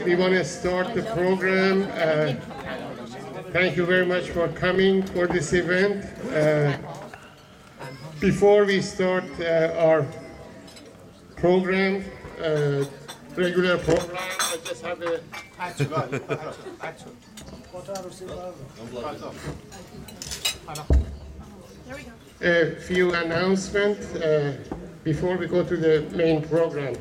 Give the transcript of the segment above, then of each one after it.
We want to start the program. Thank you very much for coming for this event. Before we start our program, regular program, I just have a few announcements before we go to the main program.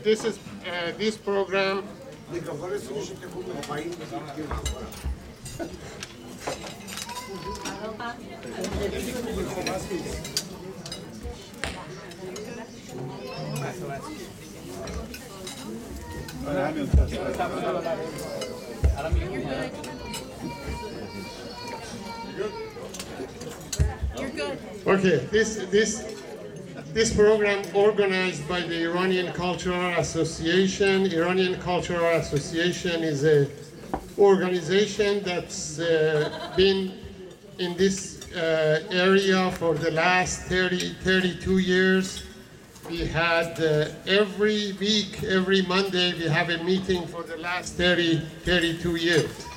This program You're good. Okay, this program organized by the Iranian Cultural Association. Iranian Cultural Association is an organization that's been in this area for the last 32 years. We had every week, every Monday, we have a meeting for the last 32 years.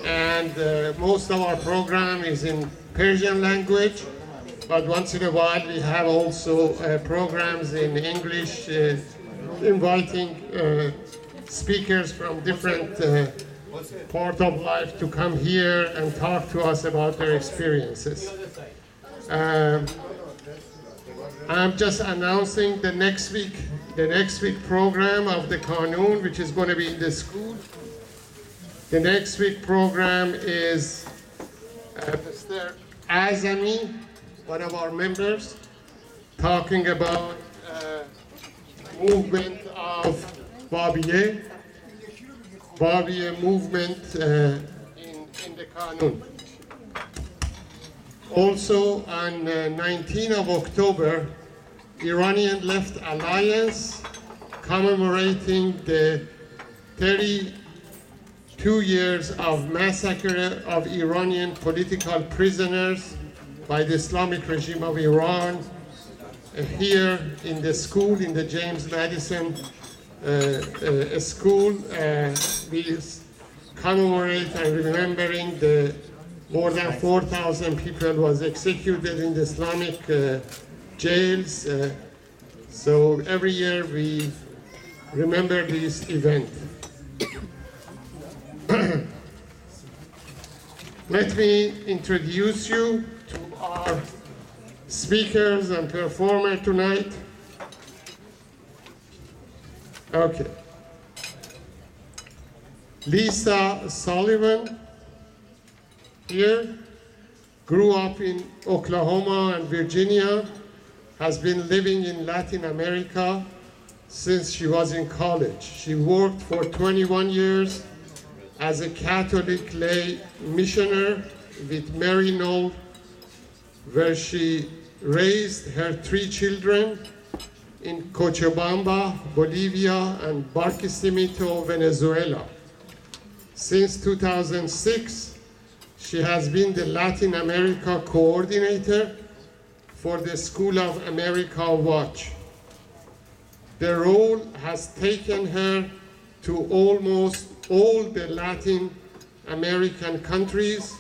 And most of our program is in Persian language. But once in a while, we have also programs in English, inviting speakers from different parts of life to come here and talk to us about their experiences. I'm just announcing the next week program of the Qanun, which is going to be in the school. The next week program is Mr. Azami, one of our members, talking about movement of Babiye movement in the Qanun. Also on 19 of October, Iranian Left Alliance commemorating the 32 years of massacre of Iranian political prisoners by the Islamic regime of Iran here in the school, in the James Madison school. We commemorate and remembering the more than 4,000 people was executed in the Islamic jails. So every year we remember this event. Let me introduce you to our speakers and performer tonight. Okay. Lisa Sullivan here, grew up in Oklahoma and Virginia, has been living in Latin America since she was in college. She worked for 21 years as a Catholic lay missioner with Mary Knoll, where she raised her 3 children in Cochabamba, Bolivia, and Barquisimeto, Venezuela. Since 2006, she has been the Latin America coordinator for the School of America Watch. The role has taken her to almost all the Latin American countries,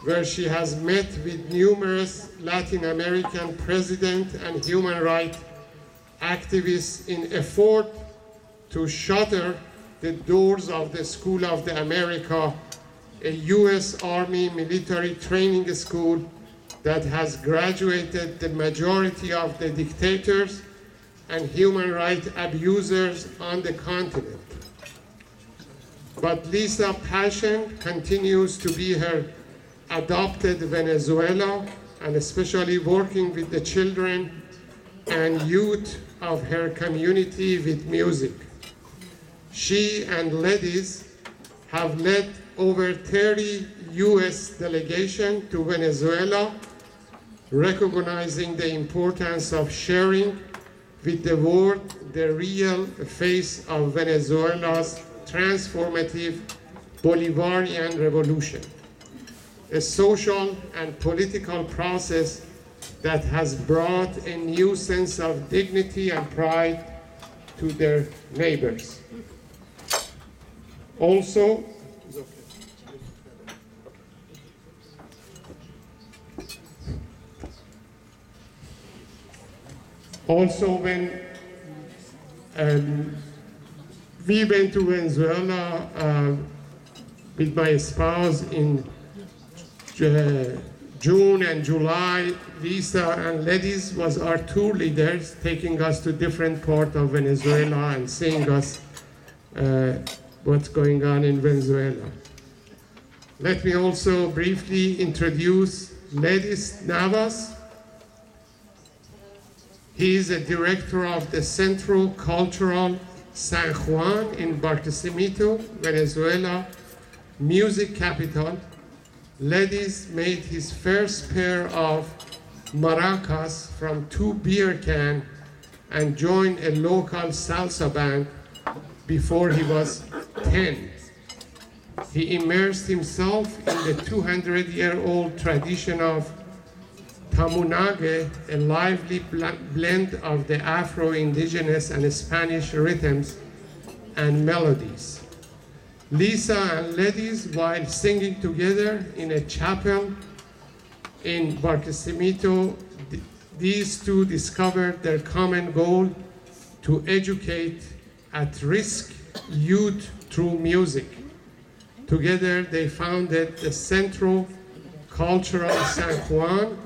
where she has met with numerous Latin American presidents and human rights activists in effort to shutter the doors of the School of the America, a U.S. Army military training school that has graduated the majority of the dictators and human rights abusers on the continent. But Lisa's passion continues to be her adopted Venezuela, and especially working with the children and youth of her community with music. She and ladies have led over 30 U.S. delegations to Venezuela, recognizing the importance of sharing with the world the real face of Venezuela's transformative Bolivarian revolution, a social and political process that has brought a new sense of dignity and pride to their neighbors. Also, when we went to Venezuela with my spouse in June and July, Lisa and Ladies was our tour leaders, taking us to different parts of Venezuela and seeing us what's going on in Venezuela. Let me also briefly introduce Ladies Navas. He is a director of the Centro Cultural San Juan in Barquisimeto, Venezuela, music capital. Ladies made his first pair of maracas from 2 beer cans and joined a local salsa band before he was 10. He immersed himself in the 200-year-old tradition of tamunage, a lively blend of the Afro-Indigenous and Spanish rhythms and melodies. Lisa and Ladies, while singing together in a chapel in Barquisimeto, these two discovered their common goal to educate at-risk youth through music. Together, they founded the Centro Cultural San Juan.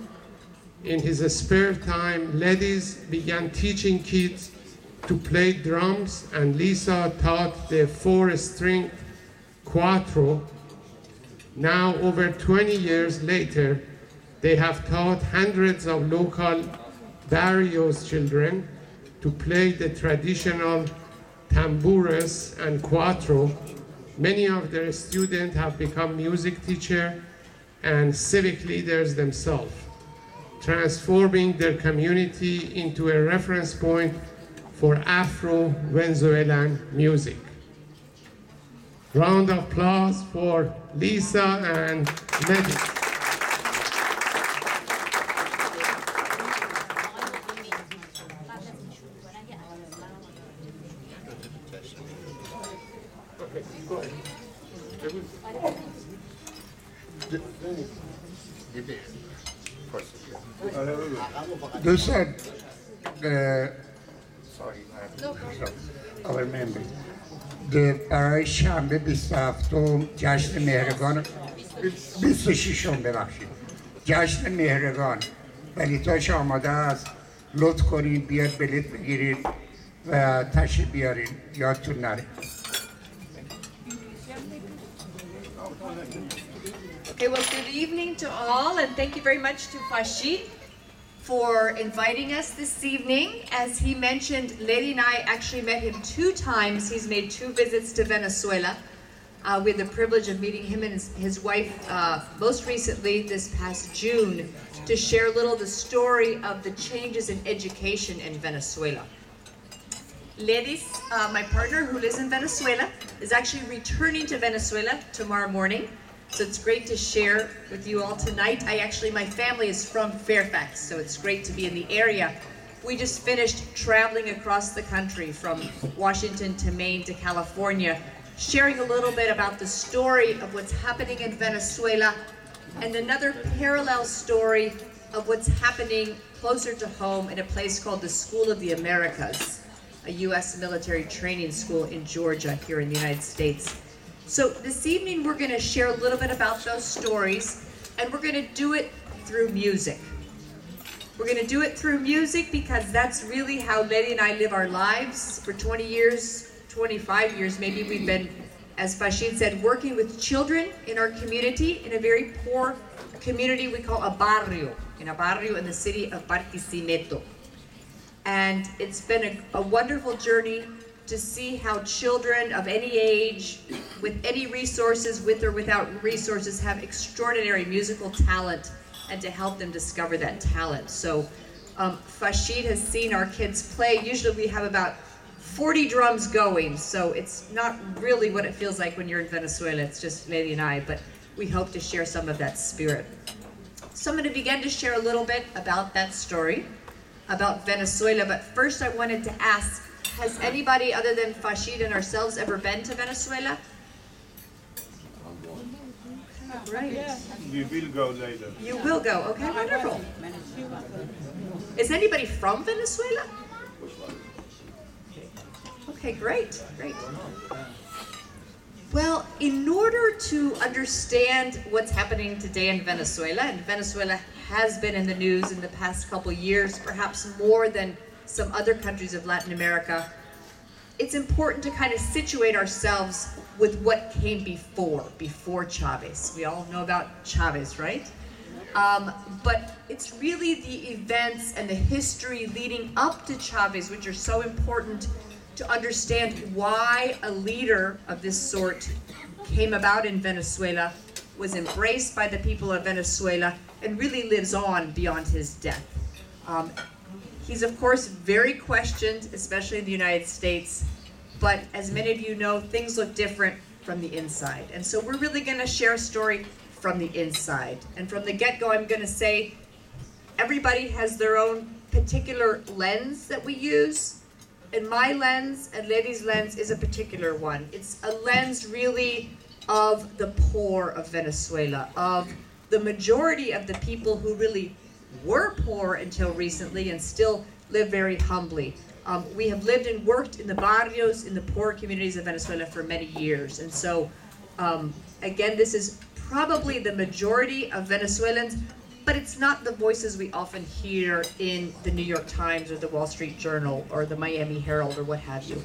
In his spare time, Ladies began teaching kids to play drums, and Lisa taught the 4-string cuatro. Now, over 20 years later, they have taught hundreds of local barrios children to play the traditional tambures and cuatro. Many of their students have become music teachers and civic leaders themselves, transforming their community into a reference point for Afro-Venezuelan music. Round of applause for Lisa and Ladies. Okay, go ahead. Those are the, sorry, our memory. برای شنبه 27 جشن مهرگان 26 ببخشید جشن مهرگان بلیطاش آماده است. لطف کنید بیاد بلیط بگیرید و تشریف بیارین، یادتون نره. Okay, well, good evening to all, and thank you very much to Fashid for inviting us this evening. As he mentioned, Lady and I actually met him 2 times. He's made 2 visits to Venezuela. We had the privilege of meeting him and his wife most recently this past June to share a little the story of the changes in education in Venezuela. Ladies, my partner who lives in Venezuela, is actually returning to Venezuela tomorrow morning. So it's great to share with you all tonight. My family is from Fairfax, so it's great to be in the area. We just finished traveling across the country from Washington to Maine to California, sharing a little bit about the story of what's happening in Venezuela and another parallel story of what's happening closer to home in a place called the School of the Americas, a U.S. military training school in Georgia here in the United States. So this evening we're going to share a little bit about those stories, and we're going to do it through music. We're going to do it through music because that's really how Lady and I live our lives. For 20 years, 25 years maybe, we've been, as Fashid said, working with children in our community, in a very poor community we call a barrio in the city of Barquisimeto. And it's been a wonderful journey to see how children of any age, with any resources, with or without resources, have extraordinary musical talent, and to help them discover that talent. So Fashid has seen our kids play. Usually we have about 40 drums going, so it's not really what it feels like when you're in Venezuela. It's just Lady and I, but we hope to share some of that spirit. So I'm going to begin to share a little bit about that story, about Venezuela, but first I wanted to ask, has anybody other than Fashid and ourselves ever been to Venezuela? Right. We will go later. You will go. Okay, wonderful. Is anybody from Venezuela? Okay, great, great. Well, in order to understand what's happening today in Venezuela, and Venezuela has been in the news in the past couple years, perhaps more than some other countries of Latin America, it's important to kind of situate ourselves with what came before Chavez. We all know about Chavez, right? But it's really the events and the history leading up to Chavez which are so important to understand why a leader of this sort came about in Venezuela, was embraced by the people of Venezuela, and really lives on beyond his death. He's of course very questioned, especially in the United States, but as many of you know, things look different from the inside. And so we're really gonna share a story from the inside. And from the get-go, I'm gonna say, everybody has their own particular lens that we use. And my lens and Ledi's lens is a particular one. It's a lens really of the poor of Venezuela, of the majority of the people who really were poor until recently and still live very humbly. We have lived and worked in the barrios, in the poor communities of Venezuela for many years. And so, again, this is probably the majority of Venezuelans, but it's not the voices we often hear in the New York Times or the Wall Street Journal or the Miami Herald or what have you.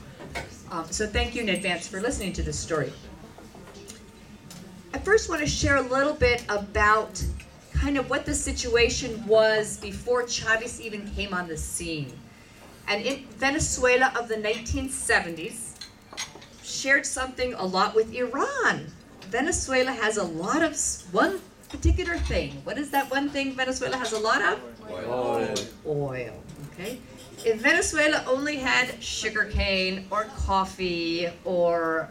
So thank you in advance for listening to this story. I first want to share a little bit about kind of what the situation was before Chavez even came on the scene. And in Venezuela of the 1970s shared something a lot with Iran. Venezuela has a lot of one particular thing. What is that one thing Venezuela has a lot of? Oil. Okay. If Venezuela only had sugarcane or coffee or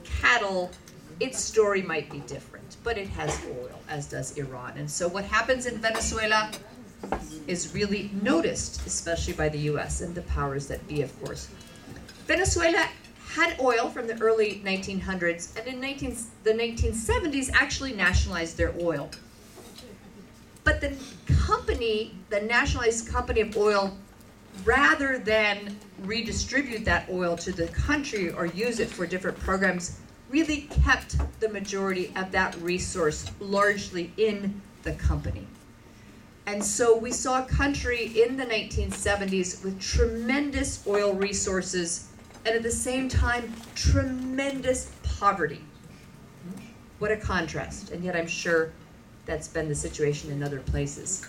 cattle, its story might be different. But it has oil, as does Iran. And so what happens in Venezuela is really noticed, especially by the US and the powers that be, of course. Venezuela had oil from the early 1900s, and in the 1970s actually nationalized their oil. But the company, the nationalized company of oil, rather than redistribute that oil to the country or use it for different programs, really kept the majority of that resource largely in the company. And so we saw a country in the 1970s with tremendous oil resources and at the same time, tremendous poverty. What a contrast, and yet I'm sure that's been the situation in other places.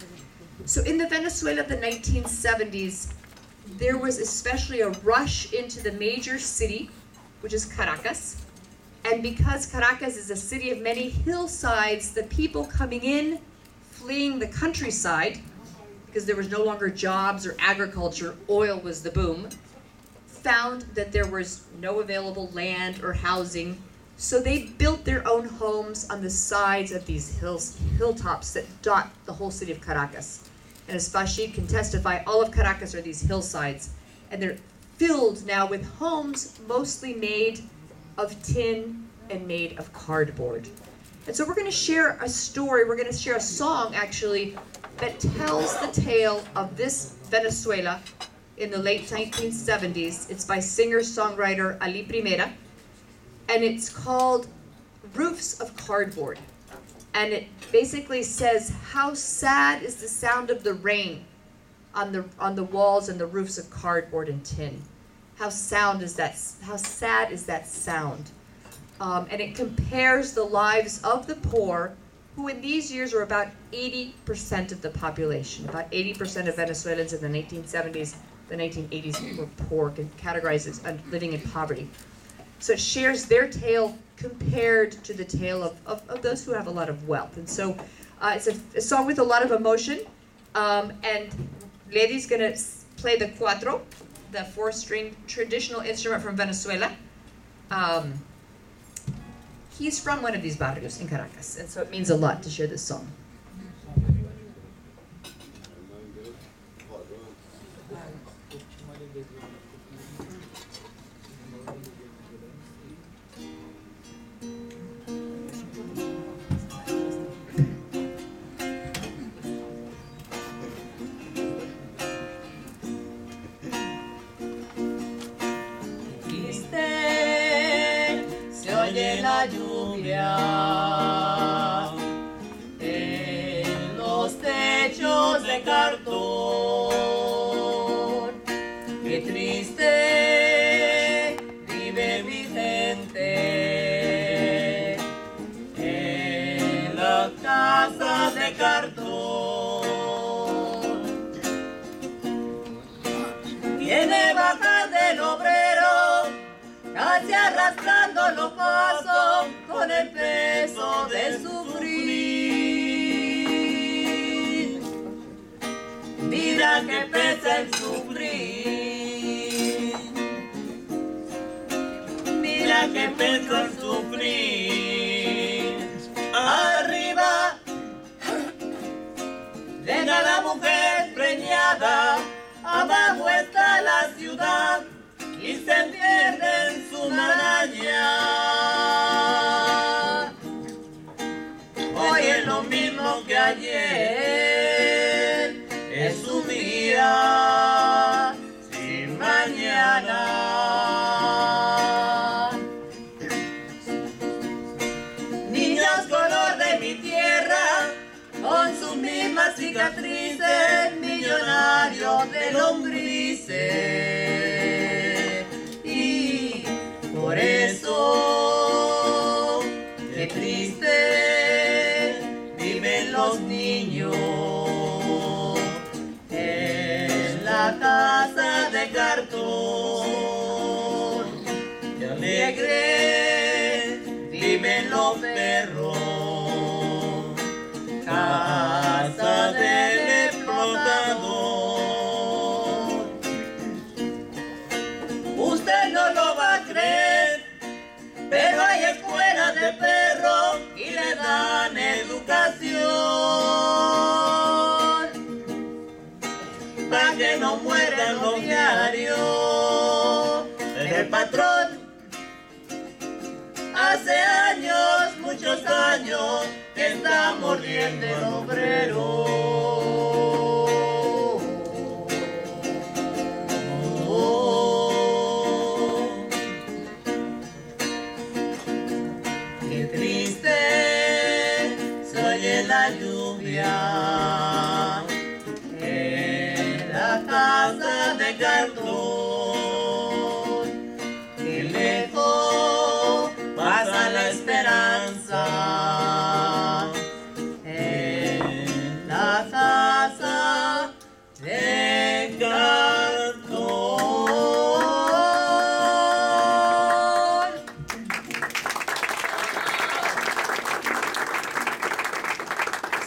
So in the Venezuela of the 1970s, there was especially a rush into the major city, which is Caracas. And because Caracas is a city of many hillsides, the people coming in, fleeing the countryside, because there was no longer jobs or agriculture, oil was the boom, found that there was no available land or housing, so they built their own homes on the sides of these hilltops that dot the whole city of Caracas. And as Fashid can testify, all of Caracas are these hillsides, and they're filled now with homes mostly made of tin and made of cardboard. And so we're going to share a story, we're going to share a song actually that tells the tale of this Venezuela in the late 1970s. It's by singer-songwriter Ali Primera, and it's called Roofs of Cardboard. And it basically says, how sad is the sound of the rain on the walls and the roofs of cardboard and tin. How sad is that sound? And it compares the lives of the poor, who in these years were about 80% of the population. About 80% of Venezuelans in the 1970s, the 1980s were poor, categorized as living in poverty. So it shares their tale compared to the tale of those who have a lot of wealth. And so it's a song with a lot of emotion. And Ledi's going to play the cuatro, the 4-string traditional instrument from Venezuela. He's from one of these barrios in Caracas, and so it means a lot to share this song. la lluvia en los techos de cartón. Qué triste vive mi gente en las casas de cartón. Viene bajas del obrero, casi arrastrando los pasos con el peso de sufrir. Mira que pesa el sufrir. Mira que pesa el sufrir. Arriba, venga la mujer preñada, abajo está la ciudad y se pierde en su maraña. Hoy es lo mismo que ayer, es un día sin mañana. Niños color de mi tierra, con sus mismas cicatrices, millonarios de lombrices. Y por eso, qué triste viven los niños en la casa de cartón. Qué alegre viven los perros, casa del explotador. Usted no lo va a creer, pero hay escuelas de perros y le dan educación para que no mueran los diarios del patrón. Hace años, muchos años, que está muriendo el obrero. Qué triste se oye la lluvia en la casa de cartón. Qué lejos pasa la esperanza en la casa de cartón.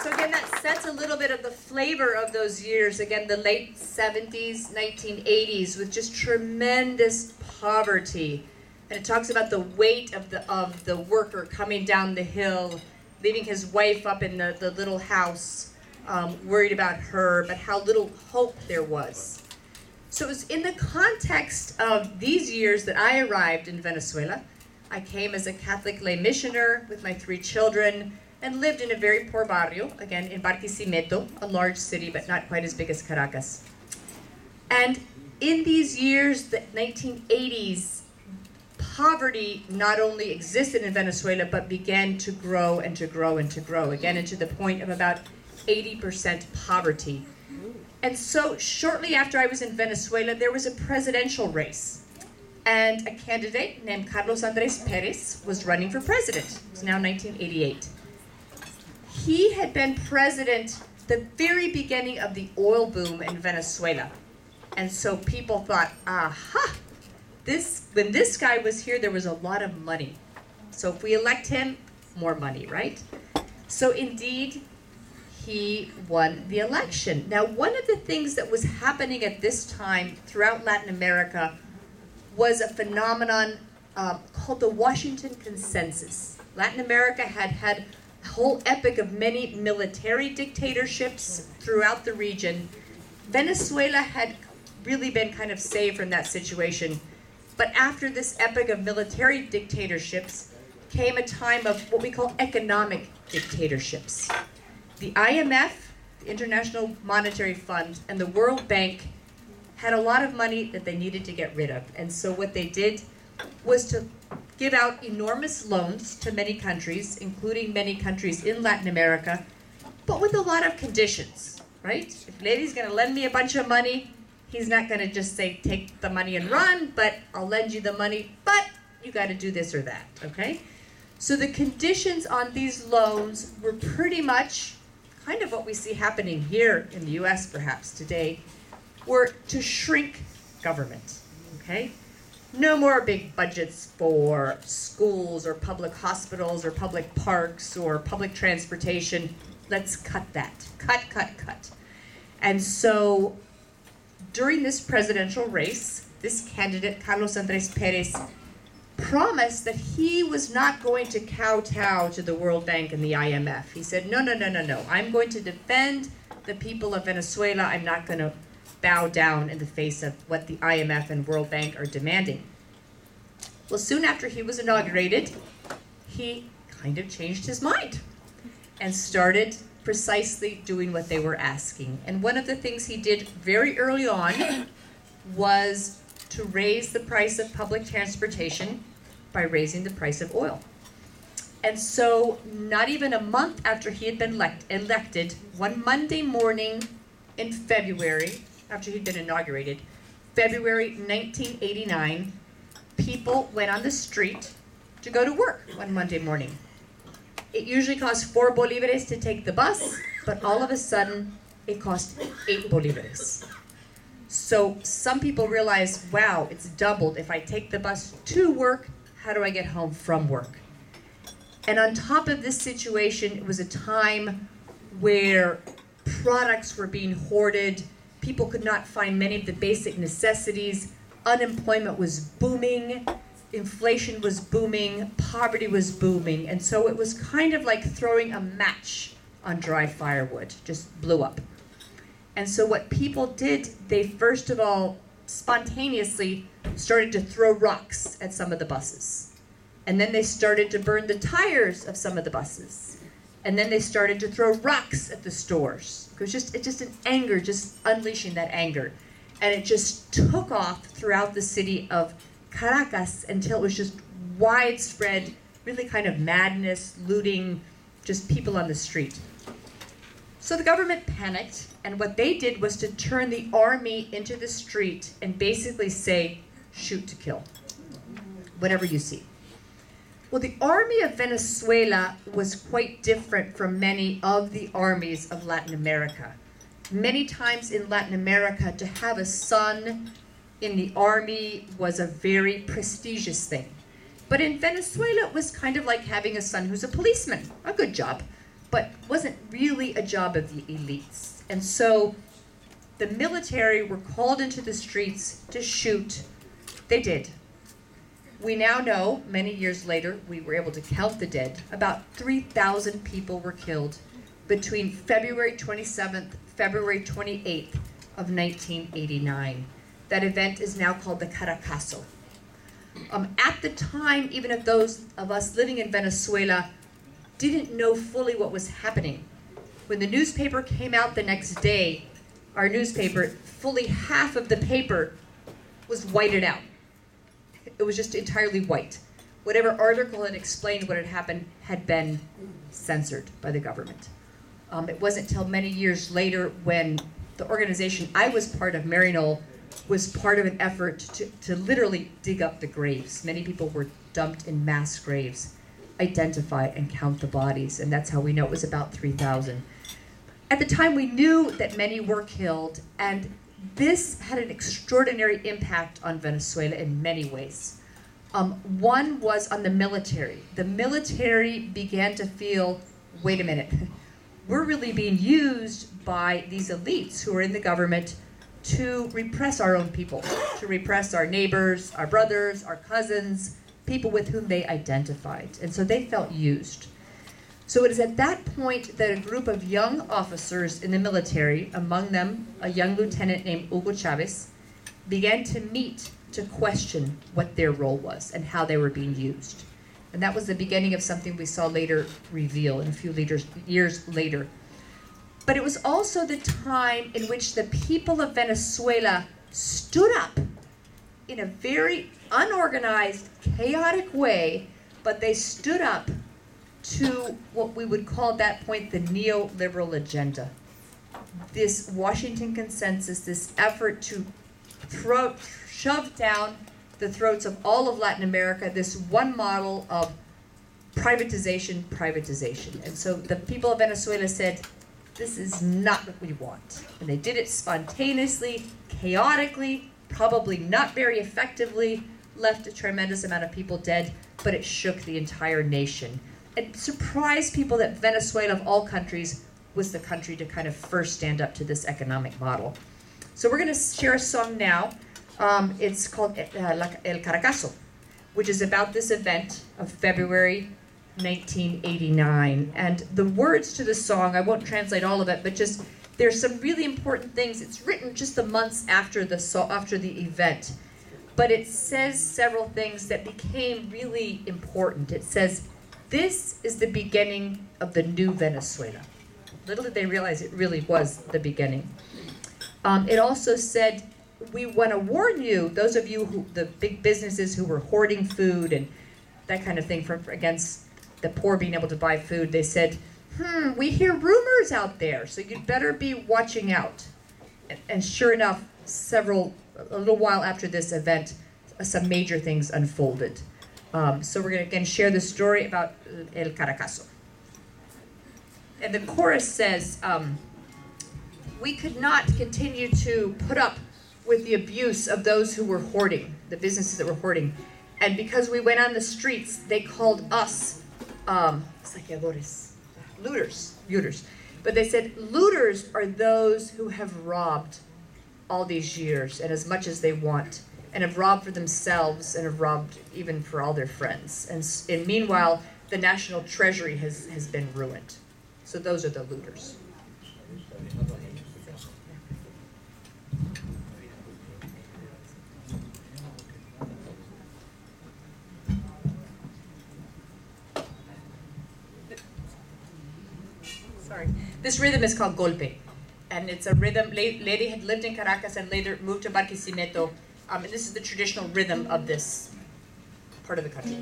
So again, that sets a little bit of the flavor of those years. Again, the late 70s, 1980s, with just tremendous poverty. And it talks about the weight of the worker coming down the hill, leaving his wife up in the little house, worried about her, but how little hope there was. So it was in the context of these years that I arrived in Venezuela. I came as a Catholic lay missioner with my 3 children and lived in a very poor barrio, again in Barquisimeto, a large city but not quite as big as Caracas. And in these years, the 1980s, poverty not only existed in Venezuela, but began to grow and to grow and to grow, again, into the point of about 80% poverty. And so shortly after I was in Venezuela, there was a presidential race. And a candidate named Carlos Andrés Pérez was running for president. It was now 1988. He had been president the very beginning of the oil boom in Venezuela. And so people thought, aha, when this guy was here, there was a lot of money. So if we elect him, more money, right? So indeed, he won the election. Now, one of the things that was happening at this time throughout Latin America was a phenomenon called the Washington Consensus. Latin America had had a whole epoch of many military dictatorships throughout the region. Venezuela had really been kind of saved from that situation. But after this epoch of military dictatorships came a time of what we call economic dictatorships. The IMF, the International Monetary Fund, and the World Bank had a lot of money that they needed to get rid of. And so what they did was to give out enormous loans to many countries, including many countries in Latin America, but with a lot of conditions, right? If Ledy's going to lend me a bunch of money, he's not going to just say, take the money and run, but I'll lend you the money, but you got to do this or that, okay? So the conditions on these loans were pretty much kind of what we see happening here in the US perhaps today, were to shrink government, okay? No more big budgets for schools or public hospitals or public parks or public transportation. Let's cut that. Cut, cut, cut. And so during this presidential race, this candidate, Carlos Andrés Pérez, promised that he was not going to kowtow to the World Bank and the IMF. He said, no, no, no, no, no. I'm going to defend the people of Venezuela. I'm not going to bow down in the face of what the IMF and World Bank are demanding. Well, soon after he was inaugurated, he kind of changed his mind and started precisely doing what they were asking. And one of the things he did very early on was to raise the price of public transportation by raising the price of oil. And so not even a month after he had been elected, one Monday morning in February, after he'd been inaugurated, February 1989, people went on the street to go to work one Monday morning. It usually costs 4 bolívares to take the bus, but all of a sudden, it cost 8 bolívares. So some people realize, wow, it's doubled. If I take the bus to work, how do I get home from work? And on top of this situation, it was a time where products were being hoarded, people could not find many of the basic necessities, unemployment was booming, inflation was booming, poverty was booming, and so it was kind of like throwing a match on dry firewood, just blew up. And so what people did, they first of all spontaneously started to throw rocks at some of the buses. And then they started to burn the tires of some of the buses. And then they started to throw rocks at the stores. It was just an anger, just unleashing that anger. And it just took off throughout the city of Caracas until it was just widespread, really kind of madness, looting, just people on the street. So the government panicked, and what they did was to turn the army into the street and basically say, shoot to kill, whatever you see. Well, the army of Venezuela was quite different from many of the armies of Latin America. Many times in Latin America, to have a son in the army was a very prestigious thing. But in Venezuela, it was kind of like having a son who's a policeman, a good job, but wasn't really a job of the elites. And so the military were called into the streets to shoot. They did. We now know, many years later, we were able to count the dead. About 3,000 people were killed between February 27th, February 28th of 1989. That event is now called the Caracazo. At the time, even if those of us living in Venezuela didn't know fully what was happening, when the newspaper came out the next day, our newspaper, fully half of the paper was whited out. It was just entirely white. Whatever article had explained what had happened had been censored by the government. It wasn't until many years later when the organization I was part of, Marinol, was part of an effort to literally dig up the graves. Many people were dumped in mass graves, identify and count the bodies, and that's how we know it was about 3,000. At the time, we knew that many were killed, and this had an extraordinary impact on Venezuela in many ways. One was on the military. The military began to feel, wait a minute, we're really being used by these elites who are in the government to repress our own people, to repress our neighbors, our brothers, our cousins, people with whom they identified. And so they felt used. So it is at that point that a group of young officers in the military, among them a young lieutenant named Hugo Chavez, began to meet to question what their role was and how they were being used. And that was the beginning of something we saw later reveal in a few years later. But it was also the time in which the people of Venezuela stood up in a very unorganized, chaotic way, but they stood up to what we would call at that point the neoliberal agenda. This Washington consensus, this effort to shove down the throats of all of Latin America, this one model of privatization, privatization. And so the people of Venezuela said, this is not what we want. And they did it spontaneously, chaotically, probably not very effectively, left a tremendous amount of people dead, but it shook the entire nation. It surprised people that Venezuela, of all countries, was the country to kind of first stand up to this economic model. So we're going to share a song now. It's called El Caracazo, which is about this event of February 1989. And the words to the song, I won't translate all of it, but just there's some really important things. It's written just the months after the event, but it says several things that became really important. It says, this is the beginning of the new Venezuela. Little did they realize it really was the beginning. It also said, we want to warn you, those of you who, the big businesses who were hoarding food and that kind of thing against the poor being able to buy food, they said, we hear rumors out there, so you'd better be watching out. And sure enough, a little while after this event, some major things unfolded. So we're going to again share the story about El Caracazo. And the chorus says, we could not continue to put up with the abuse of those who were hoarding, the businesses that were hoarding. And because we went on the streets, they called us saqueadores, looters. But they said, looters are those who have robbed all these years and as much as they want, and have robbed for themselves and have robbed even for all their friends. And meanwhile, the national treasury has been ruined. So those are the looters. Sorry. This rhythm is called golpe. And it's a rhythm, lady had lived in Caracas and later moved to Barquisimeto. And this is the traditional rhythm of this part of the country.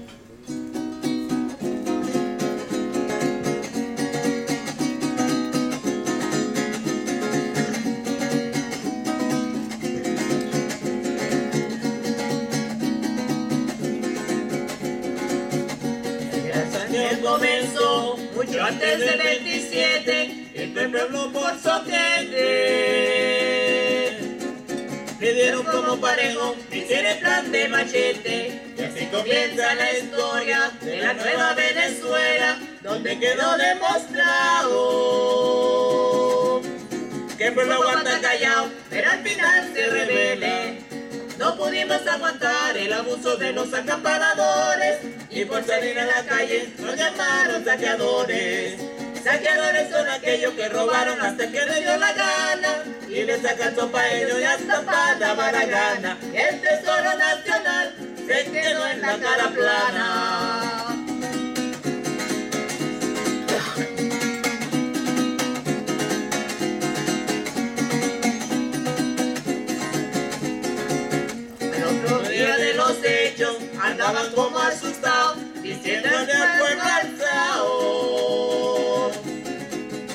Comenzó mucho antes del 27, el pueblo por soquete le dieron como parejo, hicieron el plan de machete, y así comienza la historia de la nueva Venezuela, donde quedó demostrado que el pueblo aguanta callado, pero al final se rebele. No pudimos aguantar el abuso de los acaparadores y por salir a la calle nos llamaron saqueadores. Saqueadores son aquellos que robaron hasta que les dio la gana y les sacan sopa a ellos y hasta para la gana. El tesoro nacional se quedó en la cara plana. Hechos, andaban como asustados, diciéndole al pueblo alzado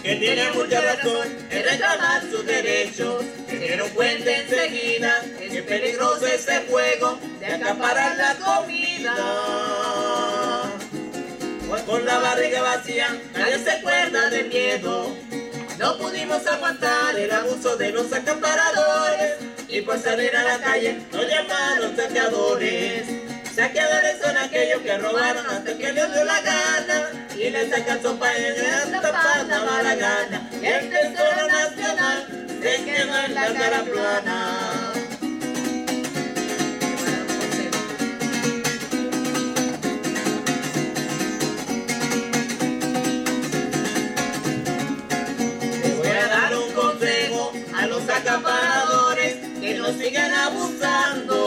que tiene mucha razón en reclamar sus derechos. Se dieron cuenta enseguida que es peligroso ese juego de acaparar la comida. Con la barriga vacía, nadie se acuerda de miedo. No pudimos aguantar el abuso de los acaparadores y por salir a la calle nos llamaron saqueadores. Saqueadores son aquellos que robaron hasta que les dio la gana y les sacan sopa a ellos y hasta para la gana. Y el tesoro nacional se quedó en la cara plana. Acaparadores que no sigan abusando,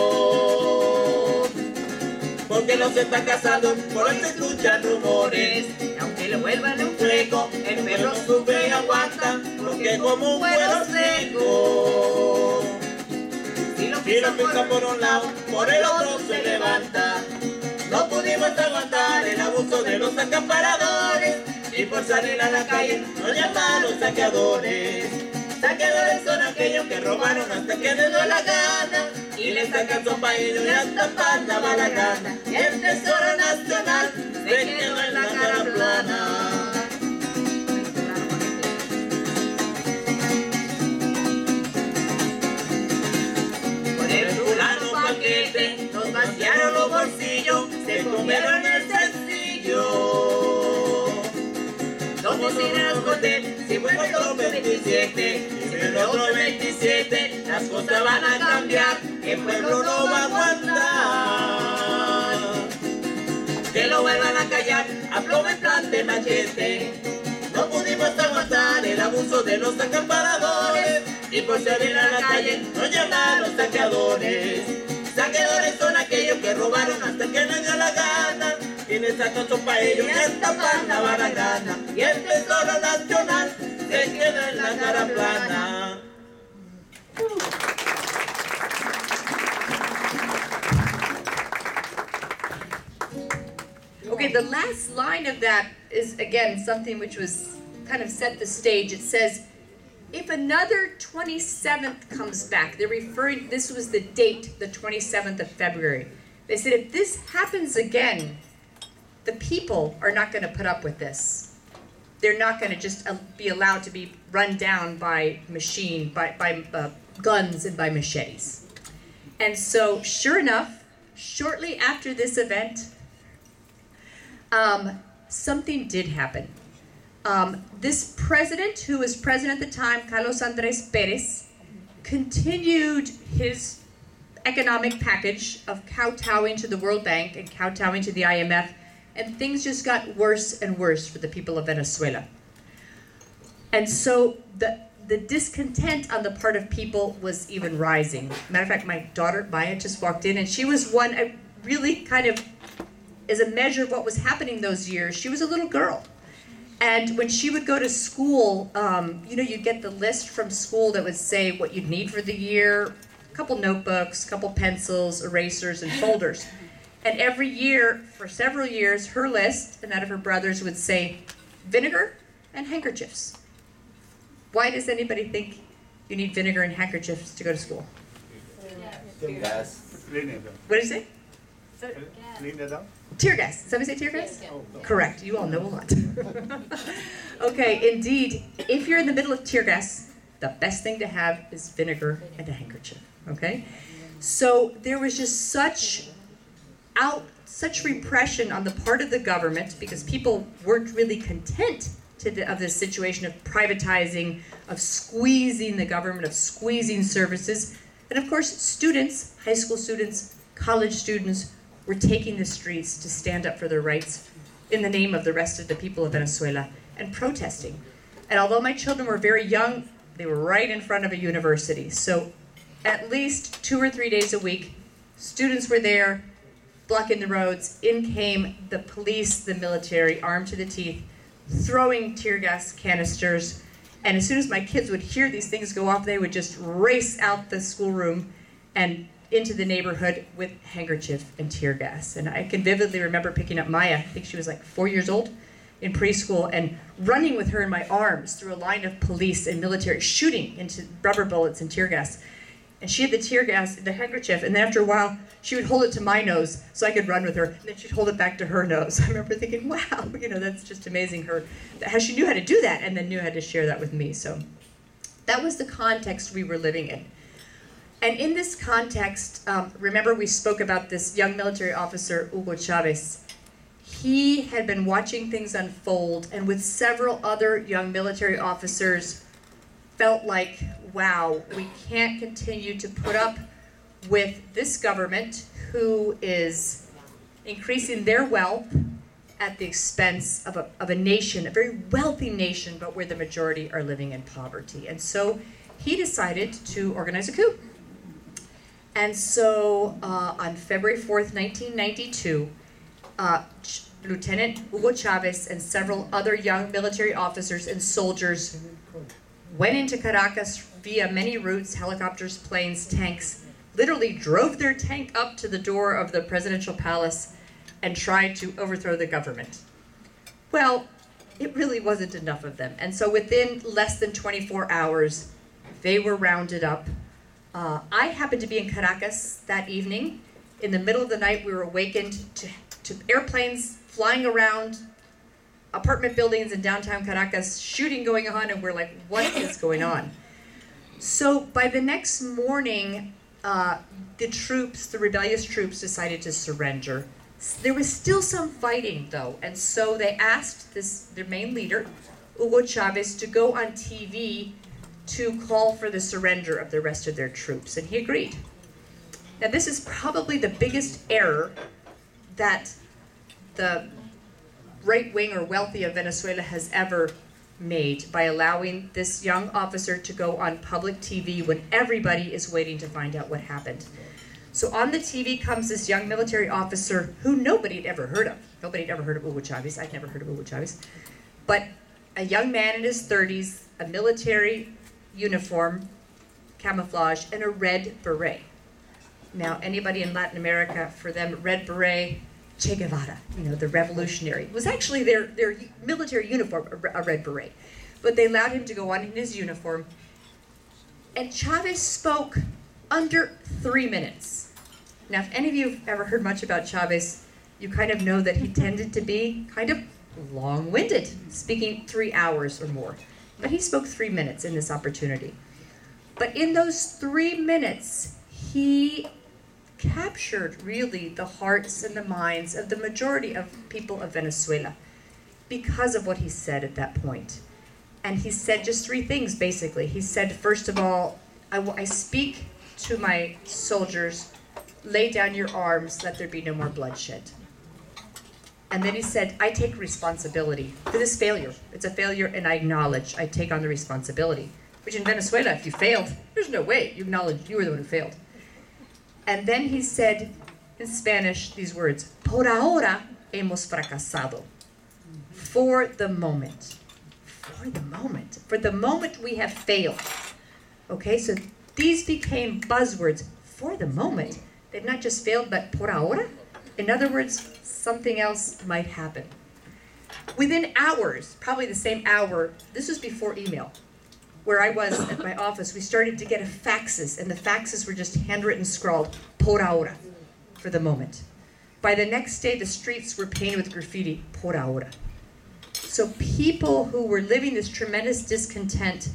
porque los están cazando, por eso escuchan rumores. Aunque le vuelvan un fleco, el perro sufre y aguanta, porque como un cuero seco. Si lo Si lo piensa por un lado, por el otro se levanta. No pudimos aguantar el abuso de los acaparadores y por salir a la calle nos llamaron saqueadores. Saqueadores son aquellos que robaron hasta que les dio la gana y le sacan sopa a ellos y hasta panda va la gana. Y el tesoro nacional se quedó en la cara plana. Con el fulano paquete nos vaciaron los bolsillos, se comieron el sencillo. No quisieran esconder si fue el otro 27, si el otro 27, las cosas van a cambiar, el pueblo no va a aguantar. Que lo vuelvan a callar, a plomo en plan de machete. No pudimos aguantar el abuso de los acaparadores y por salir a la calle nos llamaron saqueadores. Saqueadores son aquellos que robaron hasta que les dio la gana y les sacan sopa a ellos y hasta panda va la gana. Y el tesoro nacional se queda en la cara plana. Okay, the last line of that is, again, something which was kind of set the stage. It says, if another 27th comes back, they're referring, this was the date, the 27th of February. They said, if this happens again, the people are not going to put up with this. They're not going to just be allowed to be run down by guns and by machetes. And so, sure enough, shortly after this event, something did happen. This president, who was president at the time, Carlos Andrés Pérez, continued his economic package of kowtowing to the World Bank and kowtowing to the IMF, and things just got worse and worse for the people of Venezuela. And so the discontent on the part of people was even rising. Matter of fact, my daughter, Maya, just walked in, and she was one, really kind of, as a measure of what was happening those years, she was a little girl. And when she would go to school, you'd get the list from school that would say what you'd need for the year, a couple notebooks, a couple pencils, erasers, and folders. And every year, for several years, her list and that of her brothers would say vinegar and handkerchiefs. Why does anybody think you need vinegar and handkerchiefs to go to school? Gas. Clean it up. What did you say? Clean it up. Tear gas. Somebody say tear gas? Correct. You all know a lot. Okay, indeed, if you're in the middle of tear gas, the best thing to have is vinegar and a handkerchief. Okay? So there was just such repression on the part of the government because people weren't really content of this situation of privatizing, of squeezing the government, of squeezing services. And of course, students, high school students, college students, were taking the streets to stand up for their rights in the name of the rest of the people of Venezuela and protesting. And although my children were very young, they were right in front of a university. So at least 2 or 3 days a week, students were there, blocking the roads. In came the police, the military, armed to the teeth, throwing tear gas canisters. And as soon as my kids would hear these things go off, they would just race out the schoolroom and into the neighborhood with handkerchief and tear gas. And I can vividly remember picking up Maya, I think she was like 4 years old, in preschool, and running with her in my arms through a line of police and military, shooting into rubber bullets and tear gas. And she had the tear gas, the handkerchief, and then after a while, she would hold it to my nose so I could run with her, and then she'd hold it back to her nose. I remember thinking, wow, that's just amazing, how she knew how to do that and then knew how to share that with me. So that was the context we were living in. And in this context, remember we spoke about this young military officer, Hugo Chavez. He had been watching things unfold, and with several other young military officers, felt like, wow, we can't continue to put up with this government who is increasing their wealth at the expense of a nation, a very wealthy nation, but where the majority are living in poverty. And so he decided to organize a coup. And so on February 4th, 1992, Lieutenant Hugo Chavez and several other young military officers and soldiers went into Caracas via many routes, helicopters, planes, tanks, literally drove their tank up to the door of the presidential palace and tried to overthrow the government. Well, it really wasn't enough of them. And so within less than 24 hours, they were rounded up. I happened to be in Caracas that evening. In the middle of the night, we were awakened to airplanes flying around apartment buildings in downtown Caracas, shooting going on, and we're like, what is going on? So by the next morning, the rebellious troops decided to surrender. There was still some fighting though, and so they asked their main leader, Hugo Chavez, to go on TV to call for the surrender of the rest of their troops, and he agreed. Now this is probably the biggest error that the right wing or wealthy of Venezuela has ever made by allowing this young officer to go on public TV when everybody is waiting to find out what happened. So on the TV comes this young military officer who nobody had ever heard of. Nobody had ever heard of Hugo Chavez. I'd never heard of Hugo Chavez. But a young man in his 30s, a military uniform, camouflage, and a red beret. Now, anybody in Latin America, for them, red beret, Che Guevara, the revolutionary. It was actually their military uniform, a red beret. But they allowed him to go on in his uniform. And Chavez spoke under 3 minutes. Now, if any of you have ever heard much about Chavez, you kind of know that he tended to be kind of long-winded, speaking 3 hours or more. But he spoke 3 minutes in this opportunity. But in those 3 minutes, he captured really the hearts and the minds of the majority of people of Venezuela because of what he said at that point. And he said just 3 things, basically. He said, first of all, I speak to my soldiers, lay down your arms, let there be no more bloodshed. And then he said, I take responsibility for this failure. It's a failure, and I acknowledge, I take on the responsibility. Which in Venezuela, if you failed, there's no way. You acknowledge you were the one who failed. And then he said in Spanish these words, por ahora hemos fracasado. For the moment. For the moment. For the moment we have failed. Okay, so these became buzzwords. For the moment. They've not just failed, but por ahora? In other words, something else might happen. Within hours, probably the same hour, this was before email, where I was at my office, we started to get faxes, and the faxes were just handwritten, scrawled, por ahora, for the moment. By the next day, the streets were painted with graffiti, por ahora. So people who were living this tremendous discontent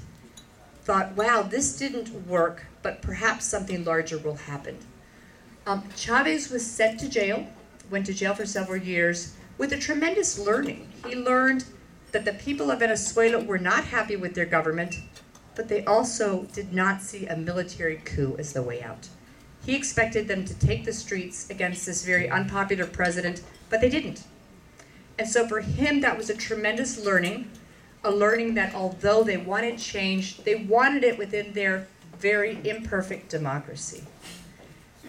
thought, wow, this didn't work, but perhaps something larger will happen. Chavez was sent to jail, went to jail for several years, with a tremendous learning. He learned that the people of Venezuela were not happy with their government, but they also did not see a military coup as the way out. He expected them to take the streets against this very unpopular president, but they didn't. And so for him, that was a tremendous learning, a learning that although they wanted change, they wanted it within their very imperfect democracy.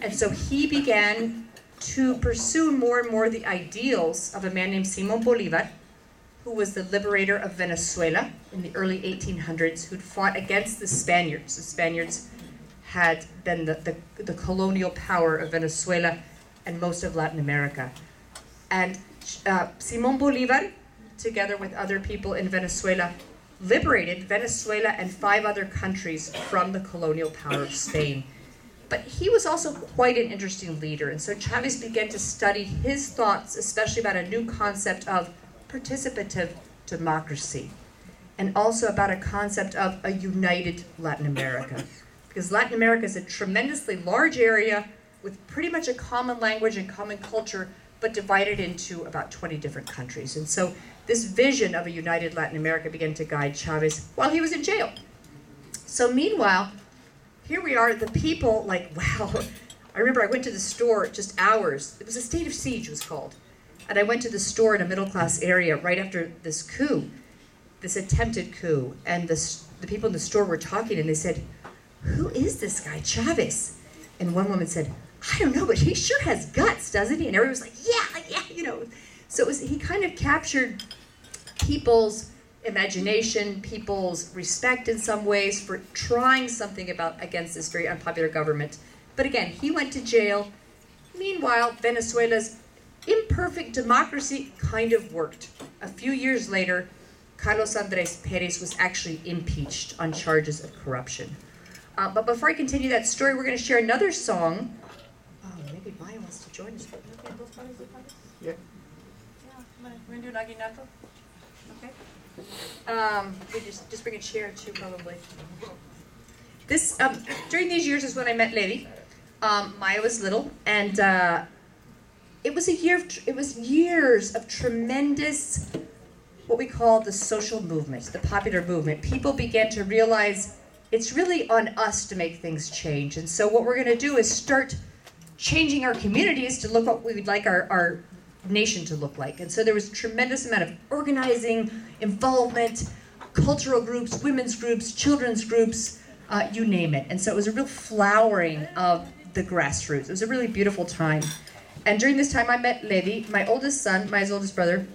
And so he began to pursue more and more the ideals of a man named Simón Bolívar, who was the liberator of Venezuela in the early 1800s, who'd fought against the Spaniards. The Spaniards had been the colonial power of Venezuela and most of Latin America. And Simón Bolívar, together with other people in Venezuela, liberated Venezuela and 5 other countries from the colonial power of Spain. But he was also quite an interesting leader, and so Chavez began to study his thoughts, especially about a new concept of participative democracy, and also about a concept of a united Latin America. Because Latin America is a tremendously large area with pretty much a common language and common culture, but divided into about 20 different countries. And so this vision of a united Latin America began to guide Chavez while he was in jail. So meanwhile, here we are, the people like, wow. I remember I went to the store just hours. It was a state of siege, it was called. And I went to the store in a middle-class area right after this coup, this attempted coup. And the people in the store were talking, and they said, who is this guy, Chavez? And one woman said, I don't know, but he sure has guts, doesn't he? And everyone was like, yeah, you know. So he kind of captured people's imagination, people's respect in some ways for trying something against this very unpopular government. But But again, he went to jail. Meanwhile, Venezuela's imperfect democracy kind of worked. A few years later, Carlos Andrés Pérez was actually impeached on charges of corruption. But before I continue that story, we're going to share another song. Oh, maybe Maya wants to join us. Yeah. We're going to do an aguinaldo? Okay. We just bring a chair too, probably. This during these years is when I met Levi. Maya was little, and it was years of tremendous, what we call the social movement, the popular movement. People began to realize it's really on us to make things change, and so what we're going to do is start changing our communities to look what we would like our nation to look like. And so there was a tremendous amount of organizing, involvement, cultural groups, women's groups, children's groups, you name it. And so it was a real flowering of the grassroots. It was a really beautiful time. And during this time I met Levi, my oldest son, my oldest brother,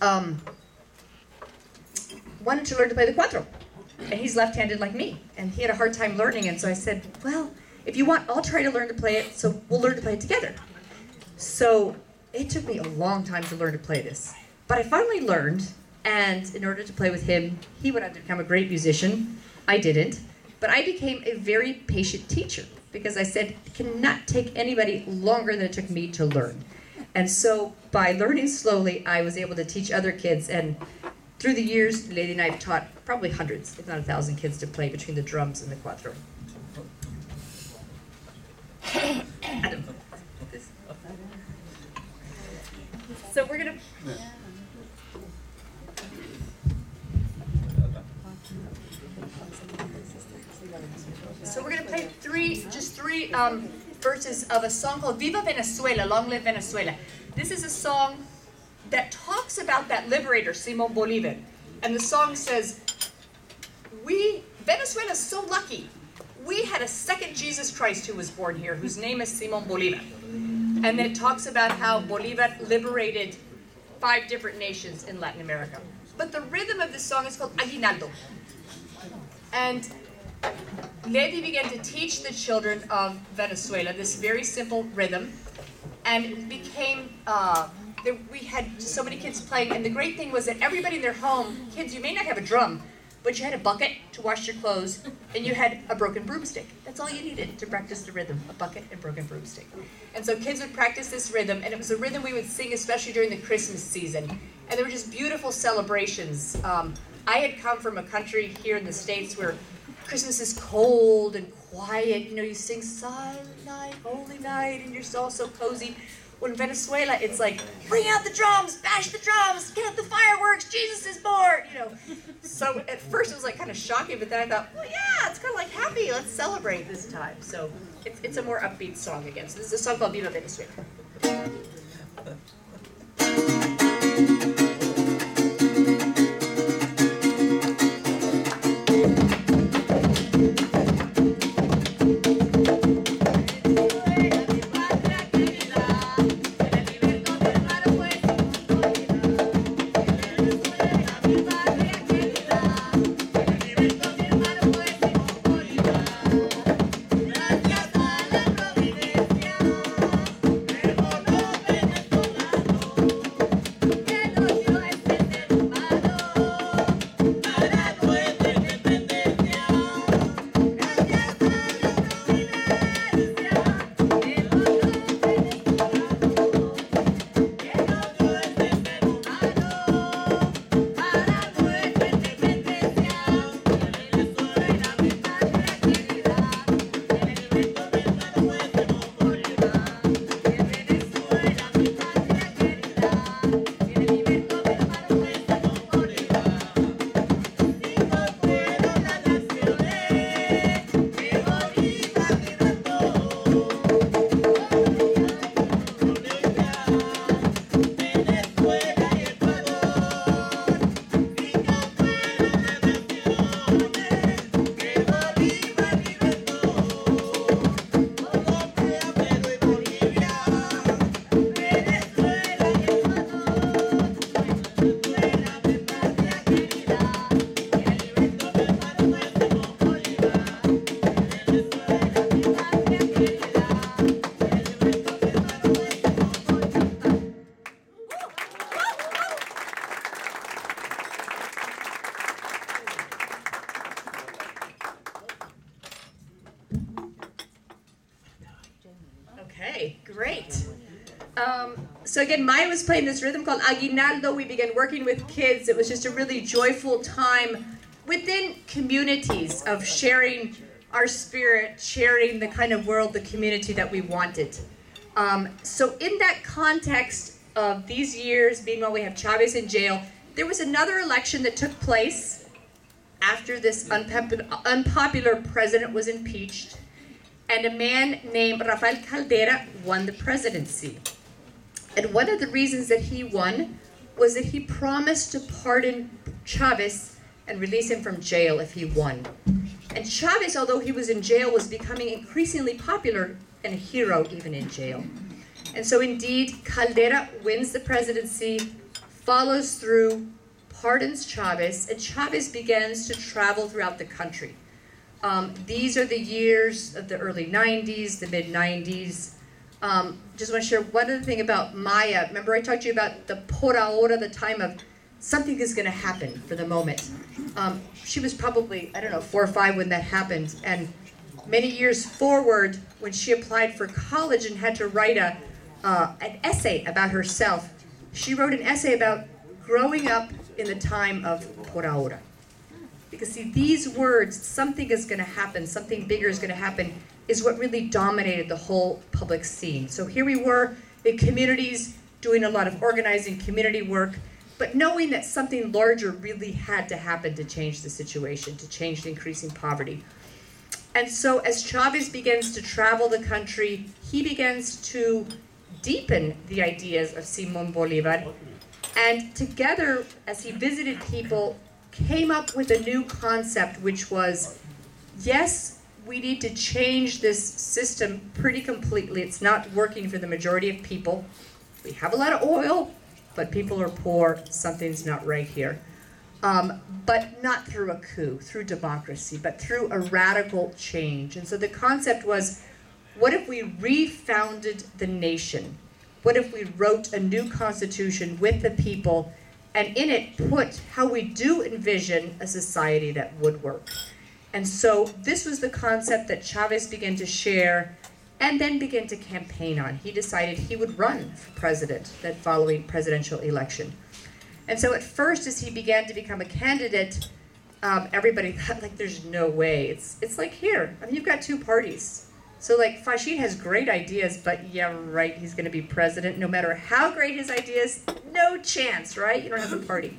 wanted to learn to play the cuatro. And he's left-handed like me. And he had a hard time learning, and so I said, well, if you want, I'll try to learn to play it, so we'll learn to play it together. So it took me a long time to learn to play this. But I finally learned, and in order to play with him, he went on to become a great musician. I didn't. But I became a very patient teacher, because I said, it cannot take anybody longer than it took me to learn. And so by learning slowly, I was able to teach other kids, and through the years, Lady and I have taught probably hundreds, if not 1,000 kids to play between the drums and the cuatro. Adam. So we're gonna. So we're gonna play three verses of a song called "Viva Venezuela," Long Live Venezuela. This is a song that talks about that liberator, Simón Bolívar, and the song says, Venezuela's so lucky. We had a second Jesus Christ who was born here, whose name is Simón Bolívar. And then it talks about how Bolívar liberated 5 different nations in Latin America. But the rhythm of this song is called aguinaldo. And Levi began to teach the children of Venezuela this very simple rhythm. And it became, we had so many kids playing. And the great thing was that everybody in their home, kids, you may not have a drum, but you had a bucket to wash your clothes, and you had a broken broomstick. That's all you needed to practice the rhythm, a bucket and broken broomstick. And so kids would practice this rhythm, and it was a rhythm we would sing especially during the Christmas season. And there were just beautiful celebrations. I had come from a country here in the States where Christmas is cold and quiet. You know, you sing Silent Night, Holy Night, and you're all so cozy. Well, in Venezuela, it's like, bring out the drums, bash the drums, get out the fireworks, Jesus is born, you know. So at first it was like kind of shocking, but then I thought, well, yeah, it's kind of like happy, let's celebrate this time. So it's a more upbeat song again. So this is a song called Viva Venezuela. Gracias a la providencia, So again, Maya was playing this rhythm called Aguinaldo. We began working with kids. It was just a really joyful time within communities of sharing our spirit, sharing the kind of world, the community that we wanted. So in that context of these years, meanwhile we have Chavez in jail, there was another election that took place after this unpopular president was impeached, and a man named Rafael Caldera won the presidency. And one of the reasons that he won was that he promised to pardon Chavez and release him from jail if he won. And Chavez, although he was in jail, was becoming increasingly popular and a hero even in jail. And so indeed, Caldera wins the presidency, follows through, pardons Chavez, and Chavez begins to travel throughout the country. These are the years of the early 90s, the mid 90s. Just want to share one other thing about Maya. Remember I talked to you about the por ahora, the time of something is going to happen for the moment. She was probably, I don't know, 4 or 5 when that happened. And many years forward, when she applied for college and had to write an essay about herself, she wrote an essay about growing up in the time of por ahora. Because see, these words, something is going to happen, something bigger is going to happen, is what really dominated the whole public scene. So here we were in communities doing a lot of organizing, community work, but knowing that something larger really had to happen to change the situation, to change the increasing poverty. And so as Chavez begins to travel the country, he begins to deepen the ideas of Simón Bolívar. And together, as he visited people, came up with a new concept, which was, yes, we need to change this system pretty completely. It's not working for the majority of people. We have a lot of oil, but people are poor. Something's not right here. But not through a coup, through democracy, but through a radical change. And so the concept was, what if we refounded the nation? What if we wrote a new constitution with the people, and in it put how we do envision a society that would work? And so this was the concept that Chavez began to share and then began to campaign on. He decided he would run for president that following presidential election. And so at first, as he began to become a candidate, everybody thought, like, there's no way. It's like here. I mean, you've got 2 parties. So like Fashid has great ideas, but yeah, right, he's going to be president. No matter how great his ideas, no chance, right? You don't have a party.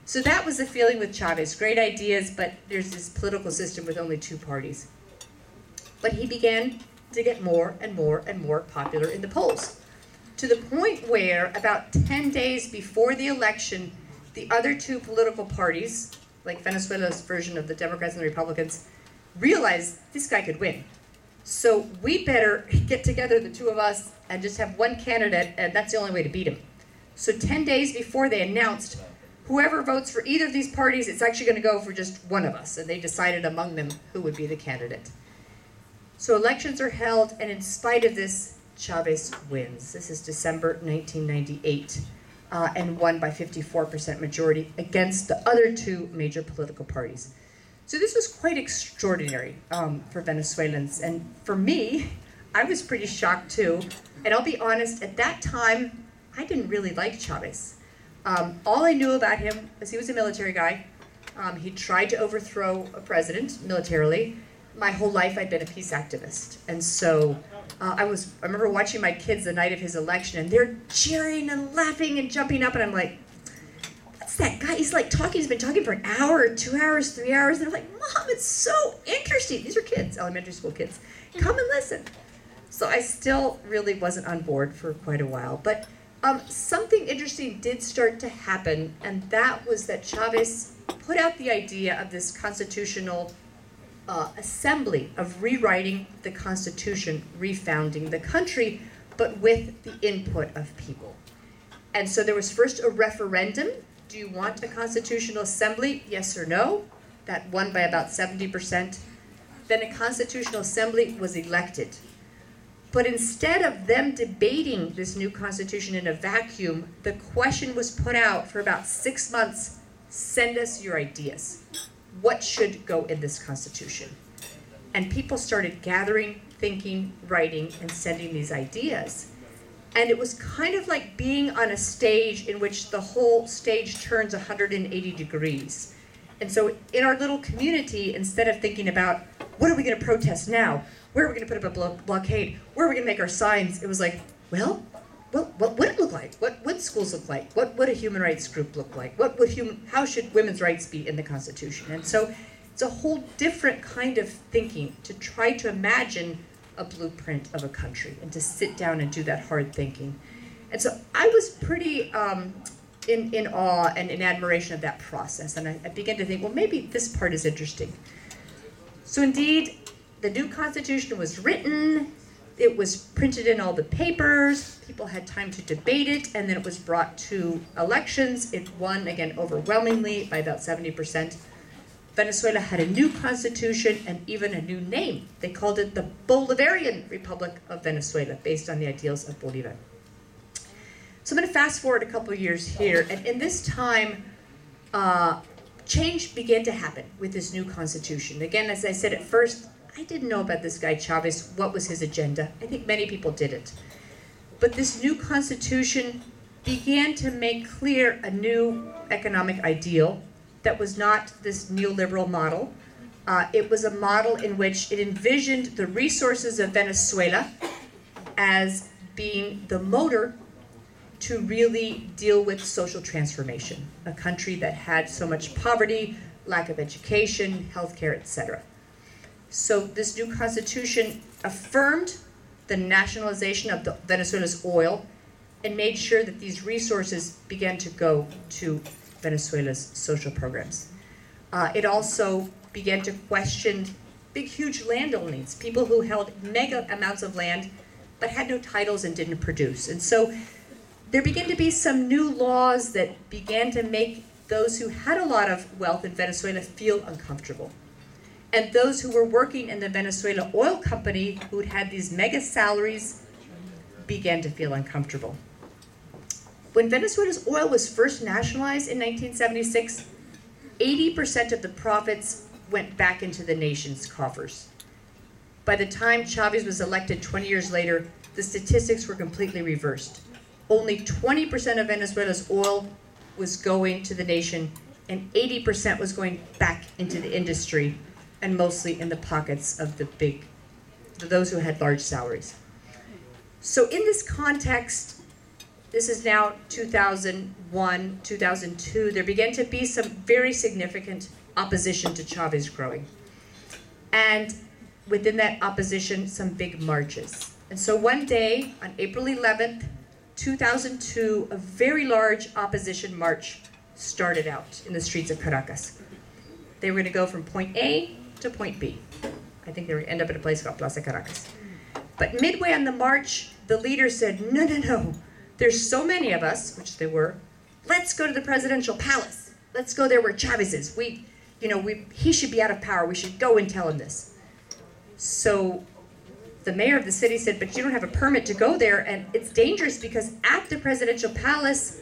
So that was the feeling with Chavez. Great ideas, but there's this political system with only 2 parties. But he began to get more and more and more popular in the polls, to the point where about 10 days before the election, the other 2 political parties, like Venezuela's version of the Democrats and the Republicans, realized this guy could win. So we better get together, the 2 of us, and just have one candidate, and that's the only way to beat him. So 10 days before they announced, whoever votes for either of these parties, it's actually going to go for just one of us. And they decided among them who would be the candidate. So elections are held, and in spite of this, Chavez wins. This is December 1998, and won by 54% majority against the other 2 major political parties. So this was quite extraordinary for Venezuelans. And for me, I was pretty shocked too. And I'll be honest, at that time, I didn't really like Chavez. All I knew about him was he was a military guy. He tried to overthrow a president militarily. My whole life I'd been a peace activist. And so I remember watching my kids the night of his election, and they're cheering and laughing and jumping up, and I'm like, what's that guy? He's like talking, he's been talking for an hour, 2 hours, 3 hours. And they're like, Mom, it's so interesting. These are kids, elementary school kids. Come and listen. So I still really wasn't on board for quite a while. But something interesting did start to happen, and that was that Chavez put out the idea of this constitutional assembly of rewriting the Constitution, refounding the country, but with the input of people. And so there was first a referendum. Do you want a constitutional assembly? Yes or no? That won by about 70%. Then a constitutional assembly was elected. But instead of them debating this new constitution in a vacuum, the question was put out for about 6 months, send us your ideas. What should go in this constitution? And people started gathering, thinking, writing, and sending these ideas. And it was kind of like being on a stage in which the whole stage turns 180 degrees. And so in our little community, instead of thinking about, what are we going to protest now? Where are we going to put up a blockade? Where are we going to make our signs? It was like, well, what would it look like? What would schools look like? What would a human rights group look like? How should women's rights be in the Constitution? And so it's a whole different kind of thinking to try to imagine a blueprint of a country and to sit down and do that hard thinking. And so I was pretty in awe and in admiration of that process. And I began to think, well, maybe this part is interesting. So indeed, the new Constitution was written, it was printed in all the papers, people had time to debate it, and then it was brought to elections. It won, again, overwhelmingly by about 70%. Venezuela had a new constitution and even a new name. They called it the Bolivarian Republic of Venezuela, based on the ideals of Bolivar. So I'm going to fast forward a couple of years here, and in this time, change began to happen with this new constitution. Again, as I said at first, I didn't know about this guy Chavez, what was his agenda. I think many people didn't. But this new constitution began to make clear a new economic ideal that was not this neoliberal model. It was a model in which it envisioned the resources of Venezuela as being the motor to really deal with social transformation, a country that had so much poverty, lack of education, healthcare, etc. So this new constitution affirmed the nationalization of Venezuela's oil and made sure that these resources began to go to Venezuela's social programs. It also began to question big, huge landownings, people who held mega amounts of land but had no titles and didn't produce. And so there began to be some new laws that began to make those who had a lot of wealth in Venezuela feel uncomfortable. And those who were working in the Venezuela oil company, who'd had these mega salaries, began to feel uncomfortable. When Venezuela's oil was first nationalized in 1976, 80% of the profits went back into the nation's coffers. By the time Chavez was elected 20 years later, the statistics were completely reversed. Only 20% of Venezuela's oil was going to the nation, and 80% was going back into the industry, and mostly in the pockets of those who had large salaries. So in this context, this is now 2001, 2002, there began to be some very significant opposition to Chavez growing. And within that opposition, some big marches. And so one day, on April 11th, 2002, a very large opposition march started out in the streets of Caracas. They were going to go from point A to point B. I think they would end up at a place called Plaza Caracas. But midway on the march, the leader said, no, there's so many of us, which there were, let's go to the presidential palace. Let's go there where Chavez is. He should be out of power. We should go and tell him this. So the mayor of the city said, but you don't have a permit to go there, and it's dangerous because at the presidential palace,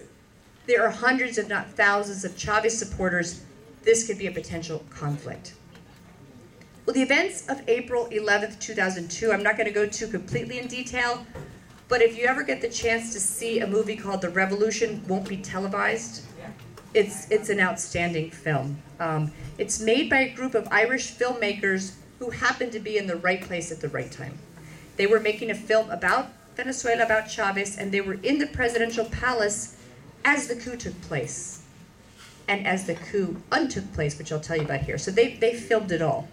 there are hundreds, if not thousands, of Chavez supporters. This could be a potential conflict. Well, the events of April 11th, 2002, I'm not going to go too completely in detail, but if you ever get the chance to see a movie called The Revolution Won't Be Televised, it's an outstanding film. It's made by a group of Irish filmmakers who happened to be in the right place at the right time. They were making a film about Venezuela, about Chavez, and they were in the presidential palace as the coup took place, and as the coup untook place, which I'll tell you about here. So they filmed it all.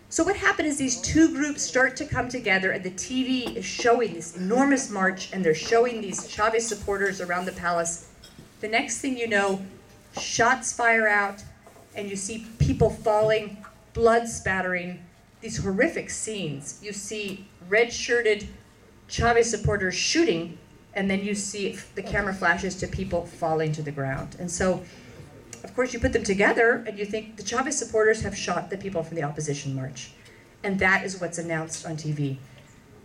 So what happened is these two groups start to come together, and the TV is showing this enormous march, and they're showing these Chavez supporters around the palace. The next thing you know, shots fire out, and you see people falling, blood spattering, these horrific scenes. You see red-shirted Chavez supporters shooting, and then you see the camera flashes to people falling to the ground. And so, of course, you put them together, and you think the Chavez supporters have shot the people from the opposition march. And that is what's announced on TV.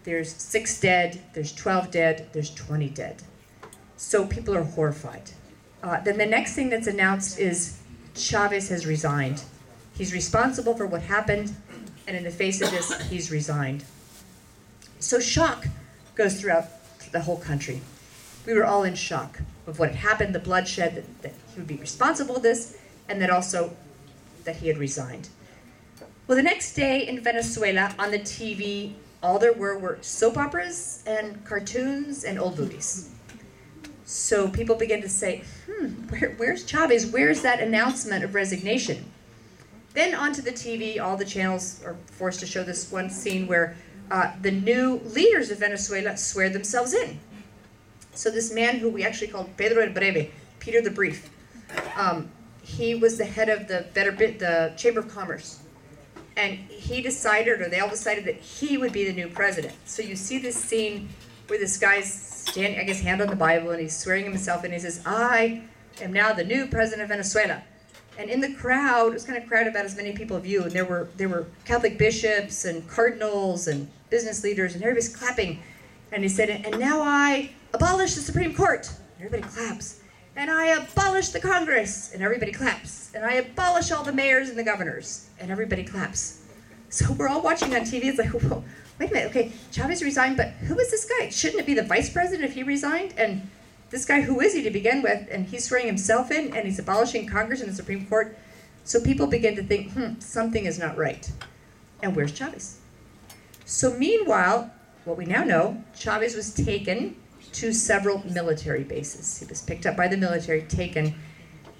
There's 6 dead, there's 12 dead, there's 20 dead. So people are horrified. Then the next thing that's announced is Chavez has resigned. He's responsible for what happened, and in the face of this, he's resigned. So shock goes throughout the whole country. We were all in shock of what had happened, the bloodshed, that he would be responsible for this, and that also that he had resigned. Well, the next day in Venezuela on the TV, all there were soap operas and cartoons and old movies. So people began to say, where's Chavez? Where's that announcement of resignation? Then onto the TV, all the channels are forced to show this one scene where the new leaders of Venezuela swear themselves in. So this man who we actually called Pedro el Breve, Peter the Brief, he was the head of the Chamber of Commerce. And he decided, or they all decided, that he would be the new president. So you see this scene where this guy's standing, I guess, hand on the Bible, and he's swearing himself in. He says, I am now the new president of Venezuela. And in the crowd, it was kind of crowded about as many people of you, and there were Catholic bishops and cardinals and business leaders, and everybody's clapping. And he said, and now I abolish the Supreme Court. And everybody claps. And I abolish the Congress. And everybody claps. And I abolish all the mayors and the governors. And everybody claps. So we're all watching on TV. It's like, whoa, wait a minute. Okay, Chavez resigned, but who is this guy? Shouldn't it be the vice president if he resigned? And this guy, who is he to begin with? And he's swearing himself in, and he's abolishing Congress and the Supreme Court. So people begin to think, something is not right. And where's Chavez? So meanwhile, what we now know, Chavez was taken to several military bases. He was picked up by the military, taken.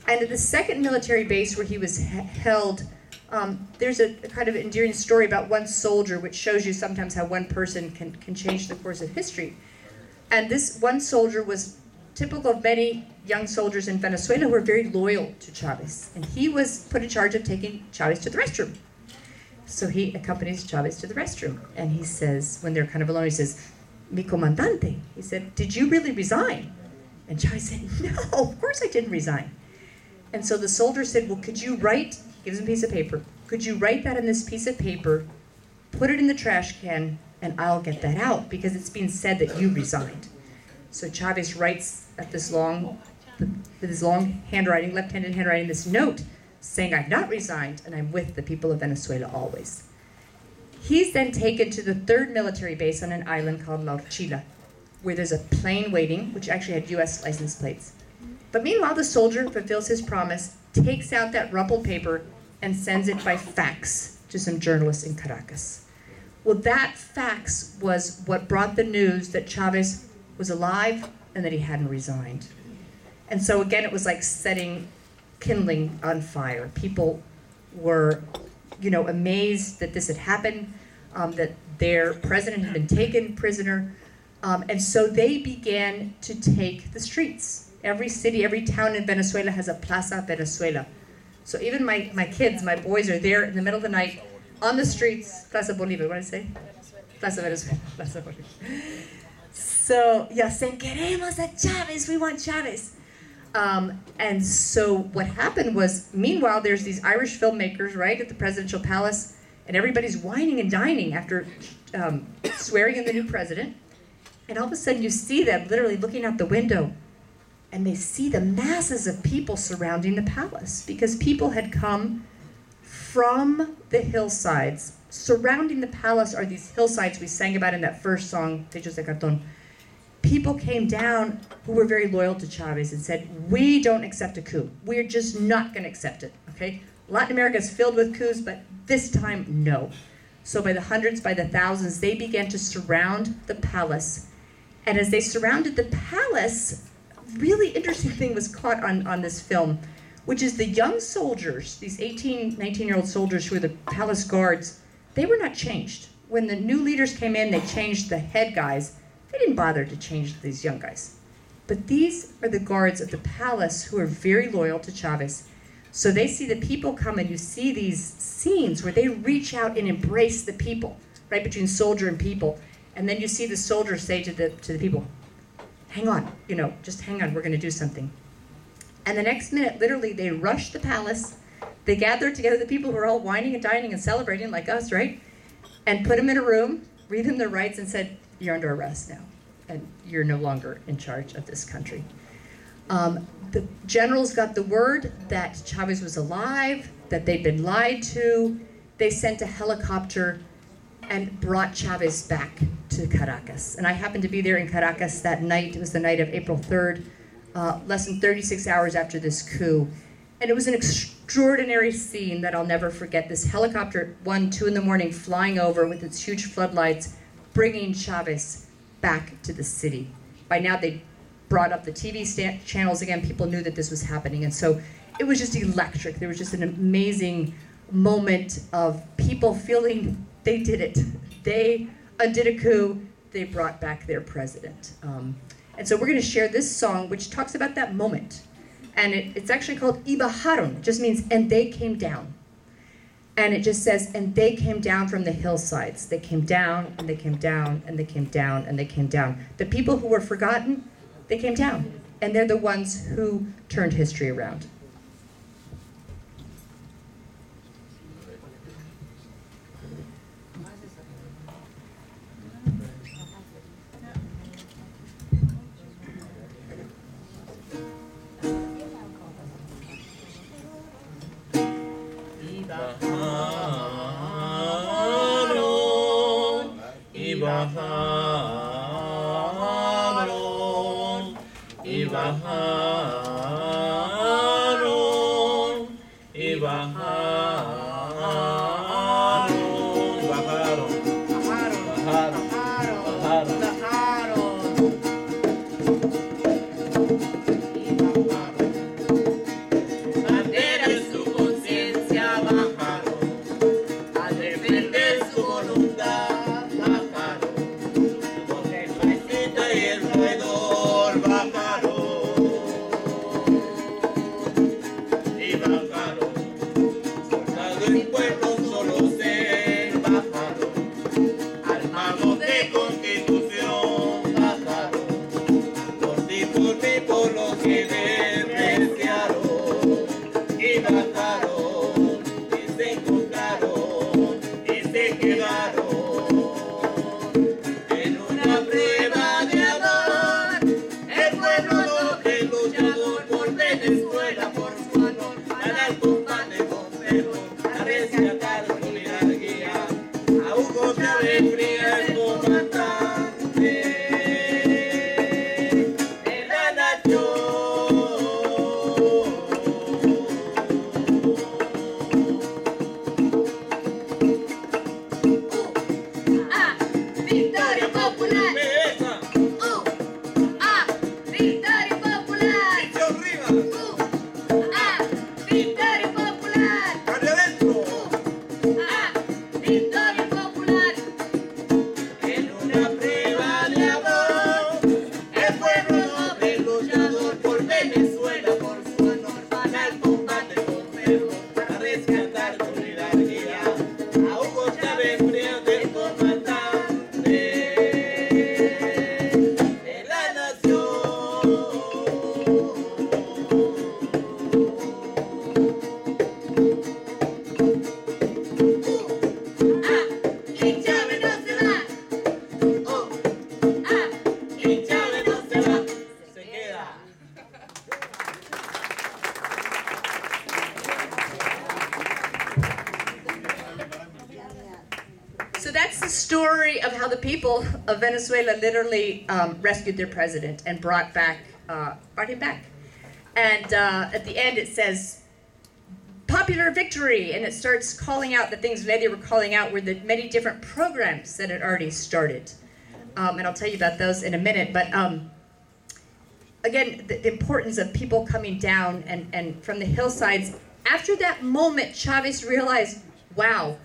And at the second military base where he was held, there's a kind of endearing story about one soldier, which shows you sometimes how one person can change the course of history. And this one soldier was typical of many young soldiers in Venezuela who were very loyal to Chavez. And he was put in charge of taking Chavez to the restroom. So he accompanies Chavez to the restroom. And he says, when they're kind of alone, he says, Mi comandante. He said, did you really resign? And Chavez said, no, of course I didn't resign. And so the soldier said, well, could you write, he gives him a piece of paper, could you write that on this piece of paper, put it in the trash can, and I'll get that out, because it's been said that you resigned. So Chavez writes at this with his long handwriting, left-handed handwriting, this note saying, I've not resigned, and I'm with the people of Venezuela always. He's then taken to the third military base on an island called La Orchila, where there's a plane waiting, which actually had U.S. license plates. But meanwhile, the soldier fulfills his promise, takes out that rumpled paper, and sends it by fax to some journalists in Caracas. Well, that fax was what brought the news that Chavez was alive and that he hadn't resigned. And so again, it was like kindling on fire. People were amazed that this had happened, that their president had been taken prisoner. And so they began to take the streets. Every city, every town in Venezuela has a Plaza Venezuela. So even my kids, my boys, are there in the middle of the night on the streets. Plaza Bolívar, what did I say? Plaza Venezuela. Plaza Bolívar. So, yeah, saying, queremos a Chavez, we want Chavez. And so what happened was, meanwhile, there's these Irish filmmakers, right, at the presidential palace, and everybody's whining and dining after swearing in the new president. And all of a sudden you see them literally looking out the window, and they see the masses of people surrounding the palace, because people had come from the hillsides. Surrounding the palace are these hillsides we sang about in that first song, Techos de Cartón. People came down who were very loyal to Chavez and said, we don't accept a coup. We're just not going to accept it, okay? Latin America is filled with coups, but this time, no. So by the hundreds, by the thousands, they began to surround the palace. And as they surrounded the palace, a really interesting thing was caught on this film, which is the young soldiers, these 18, 19-year-old soldiers who were the palace guards, they were not changed. When the new leaders came in, they changed the head guys. They didn't bother to change these young guys. But these are the guards of the palace who are very loyal to Chavez. So they see the people come, and you see these scenes where they reach out and embrace the people, right between soldier and people. And then you see the soldiers say to the people, hang on, just hang on, we're going to do something. And the next minute, literally, they rush the palace. They gather together the people who are all whining and dining and celebrating like us, right? And put them in a room, read them their rights, and said, you're under arrest now, and you're no longer in charge of this country. The generals got the word that Chavez was alive, that they'd been lied to. They sent a helicopter and brought Chavez back to Caracas. And I happened to be there in Caracas that night. It was the night of April 3rd, less than 36 hours after this coup. And it was an extraordinary scene that I'll never forget. This helicopter, 1, 2 in the morning, flying over with its huge floodlights, bringing Chavez back to the city. By now they brought up the TV channels again. People knew that this was happening. And so it was just electric. There was just an amazing moment of people feeling they did it. They undid a coup. They brought back their president. And so we're going to share this song, which talks about that moment. And it's actually called Y Bajaron. It just means, and they came down. And it just says, and they came down from the hillsides. They came down, and they came down, and they came down, and they came down. The people who were forgotten, they came down. And they're the ones who turned history around. People of Venezuela literally rescued their president and brought him back. And at the end it says, popular victory, and it starts calling out the things they were calling out were the many different programs that had already started. And I'll tell you about those in a minute, but again, the importance of people coming down and from the hillsides. After that moment, Chavez realized, wow,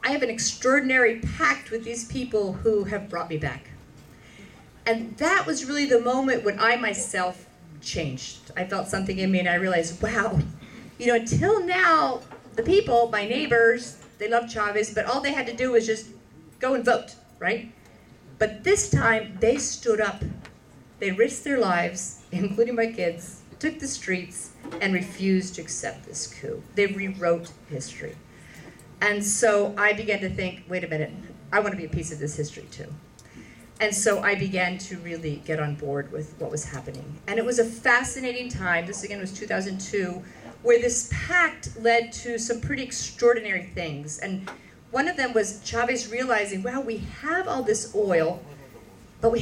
I have an extraordinary pact with these people who have brought me back. And that was really the moment when I myself changed. I felt something in me and I realized, wow, you know, until now, the people, my neighbors, they loved Chavez, but all they had to do was just go and vote, right? But this time, they stood up. They risked their lives, including my kids, took the streets, and refused to accept this coup. They rewrote history. And so I began to think, wait a minute, I want to be a piece of this history too. And so I began to really get on board with what was happening. And it was a fascinating time, this again was 2002, where this pact led to some pretty extraordinary things. And one of them was Chavez realizing, wow, we have all this oil, but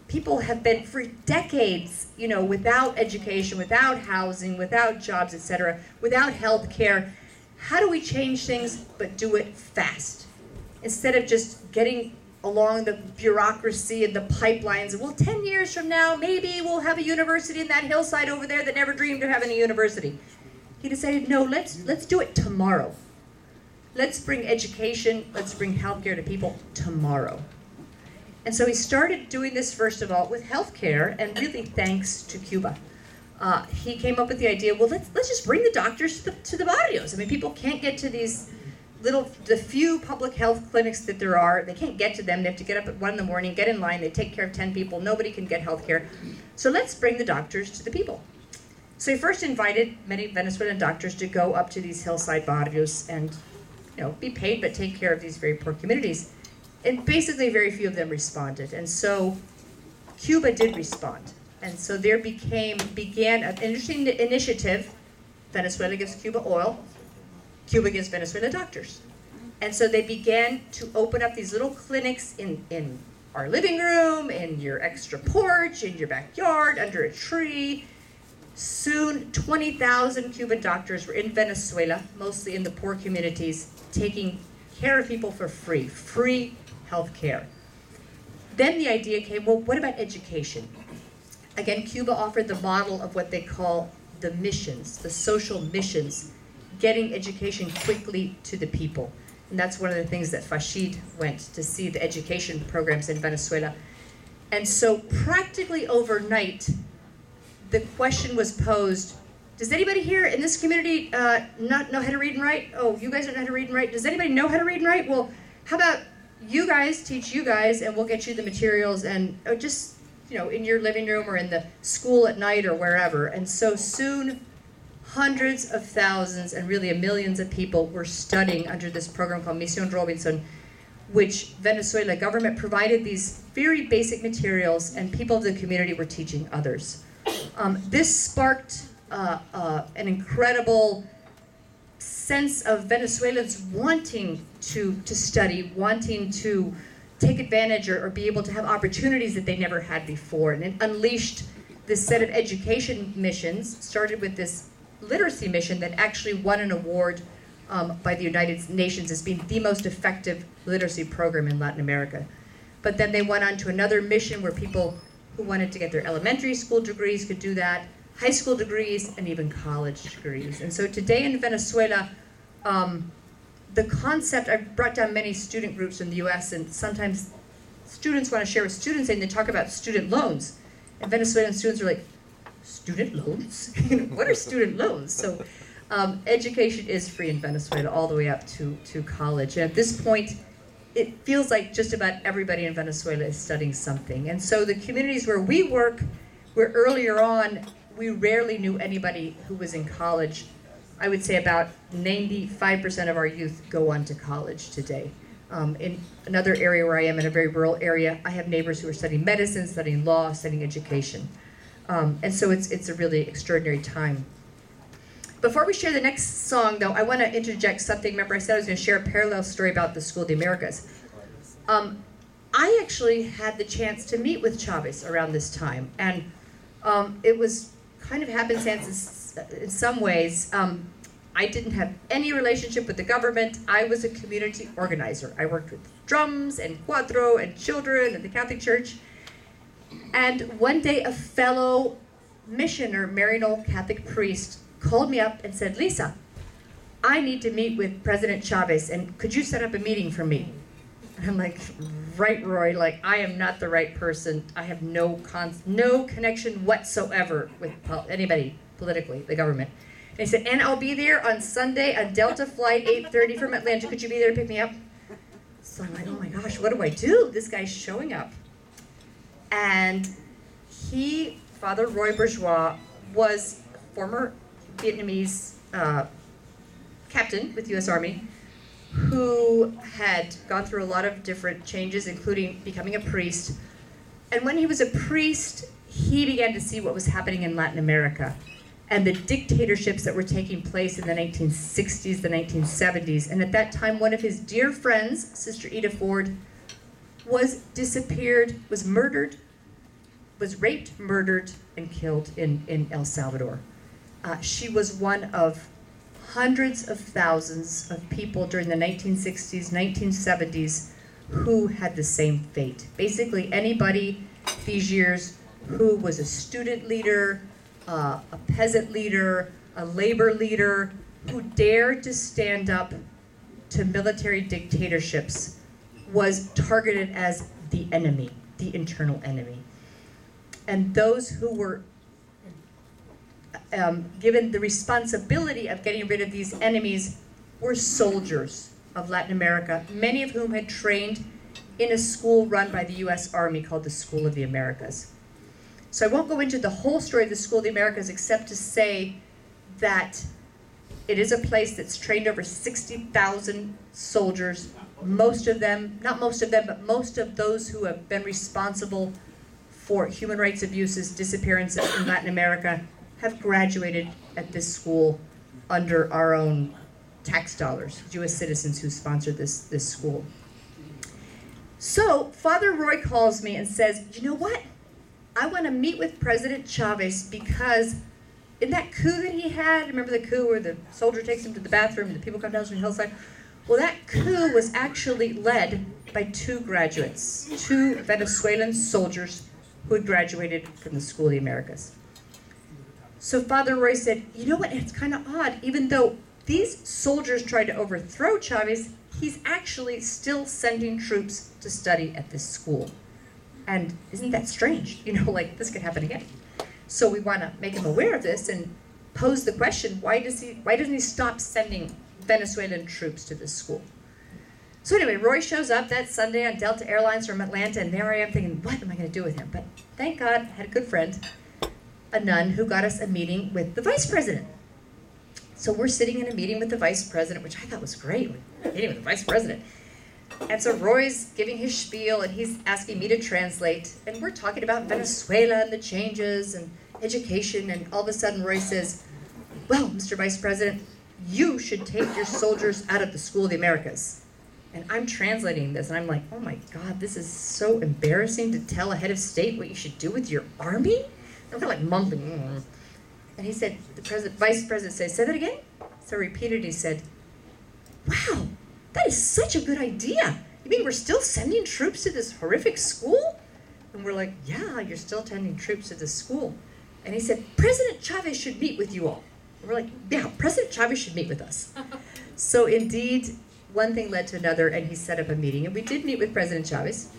people have been for decades, without education, without housing, without jobs, etc., without health care. How do we change things but do it fast? Instead of just getting along the bureaucracy and the pipelines, well, 10 years from now, maybe we'll have a university in that hillside over there that never dreamed of having a university. He decided, no, let's do it tomorrow. Let's bring education, let's bring healthcare to people tomorrow. And so he started doing this, first of all, with healthcare, and really thanks to Cuba. He came up with the idea, well, let's just bring the doctors to the barrios. I mean, people can't get to these the few public health clinics that there are. They can't get to them. They have to get up at 1 in the morning, get in line, they take care of 10 people. Nobody can get health care. So let's bring the doctors to the people. So he first invited many Venezuelan doctors to go up to these hillside barrios and be paid but take care of these very poor communities. And basically very few of them responded. And so Cuba did respond. And so there began an interesting initiative. Venezuela gives Cuba oil. Cuba gives Venezuela doctors. And so they began to open up these little clinics in our living room, in your extra porch, in your backyard, under a tree. Soon, 20,000 Cuban doctors were in Venezuela, mostly in the poor communities, taking care of people for free health care. Then the idea came, well, what about education? Again, Cuba offered the model of what they call the missions, the social missions, getting education quickly to the people. And that's one of the things that Fashid went to see, the education programs in Venezuela. And so practically overnight, the question was posed, does anybody here in this community not know how to read and write? Oh, you guys don't know how to read and write? Does anybody know how to read and write? Well, how about you guys teach you guys and we'll get you the materials and just, in your living room or in the school at night or wherever. And so soon, hundreds of thousands and really millions of people were studying under this program called Mission Robinson, which Venezuela government provided these very basic materials and people of the community were teaching others. This sparked an incredible sense of Venezuelans wanting to study, wanting to take advantage or be able to have opportunities that they never had before. And it unleashed this set of education missions, started with this literacy mission that actually won an award by the United Nations as being the most effective literacy program in Latin America. But then they went on to another mission where people who wanted to get their elementary school degrees could do that, high school degrees, and even college degrees. And so today in Venezuela, the concept, I've brought down many student groups in the US, and sometimes students want to share with students and they talk about student loans. And Venezuelan students are like, student loans? What are student loans? So education is free in Venezuela all the way up to college. And at this point, it feels like just about everybody in Venezuela is studying something. And so the communities where we work, where earlier on, we rarely knew anybody who was in college. I would say about 95% of our youth go on to college today. In another area where I am, in a very rural area, I have neighbors who are studying medicine, studying law, studying education. And so it's a really extraordinary time. Before we share the next song, though, I want to interject something. Remember, I said I was going to share a parallel story about the School of the Americas. I actually had the chance to meet with Chavez around this time, and it was kind of happenstance in some ways. I didn't have any relationship with the government. I was a community organizer. I worked with drums and cuatro and children and the Catholic Church. And one day a fellow missioner, Maryknoll Catholic priest, called me up and said, Lisa, I need to meet with President Chavez, and could you set up a meeting for me? And I'm like, right, Roy, like I am not the right person. I have no connection whatsoever with anybody politically, the government. And he said, and I'll be there on Sunday on Delta Flight 8:30 from Atlanta. Could you be there to pick me up? So I'm like, oh my gosh, what do I do? This guy's showing up. And Father Roy Bourgeois, was a former Vietnamese captain with the U.S. Army who had gone through a lot of different changes, including becoming a priest. And when he was a priest, he began to see what was happening in Latin America. and the dictatorships that were taking place in the 1960s, the 1970s. And at that time, one of his dear friends, Sister Ida Ford, was disappeared, was murdered, was raped, murdered, and killed in El Salvador. She was one of hundreds of thousands of people during the 1960s, 1970s who had the same fate. Basically, anybody these years who was a student leader, a peasant leader, a labor leader, who dared to stand up to military dictatorships was targeted as the enemy, the internal enemy. And those who were given the responsibility of getting rid of these enemies were soldiers of Latin America, many of whom had trained in a school run by the US Army called the School of the Americas. So I won't go into the whole story of the School of the Americas except to say that it is a place that's trained over 60,000 soldiers. Most of them, not most of them, but most of those who have been responsible for human rights abuses, disappearances in Latin America have graduated at this school under our own tax dollars, Jewish citizens who sponsored this school. So Father Roy calls me and says, you know what? I want to meet with President Chavez because in that coup that he had, remember the coup where the soldier takes him to the bathroom and the people come down from the hillside? Well, that coup was actually led by two graduates, two Venezuelan soldiers who had graduated from the School of the Americas. So Father Roy said, you know what, it's kind of odd, even though these soldiers tried to overthrow Chavez, he's actually still sending troops to study at this school. And isn't that strange? You know, like this could happen again. So we want to make him aware of this and pose the question, why doesn't he stop sending Venezuelan troops to this school? So anyway, Roy shows up that Sunday on Delta Airlines from Atlanta, and there I am thinking, what am I going to do with him? But thank God, I had a good friend, a nun, who got us a meeting with the vice president. So we're sitting in a meeting with the vice president, which I thought was great, meeting with the vice president. And so Roy's giving his spiel, and he's asking me to translate, and we're talking about Venezuela and the changes and education, and all of a sudden Roy says, well, Mr. Vice President, you should take your soldiers out of the School of the Americas. And I'm translating this, and I'm like, oh my God, this is so embarrassing to tell a head of state what you should do with your army? And I'm kind of like mumbling. And he said, Vice President said, say that again? So I repeated, he said, wow, that is such a good idea. You mean we're still sending troops to this horrific school? And we're like, yeah, you're still sending troops to this school. And he said, President Chavez should meet with you all. And we're like, yeah, President Chavez should meet with us. So indeed, one thing led to another, and he set up a meeting. And we did meet with President Chavez,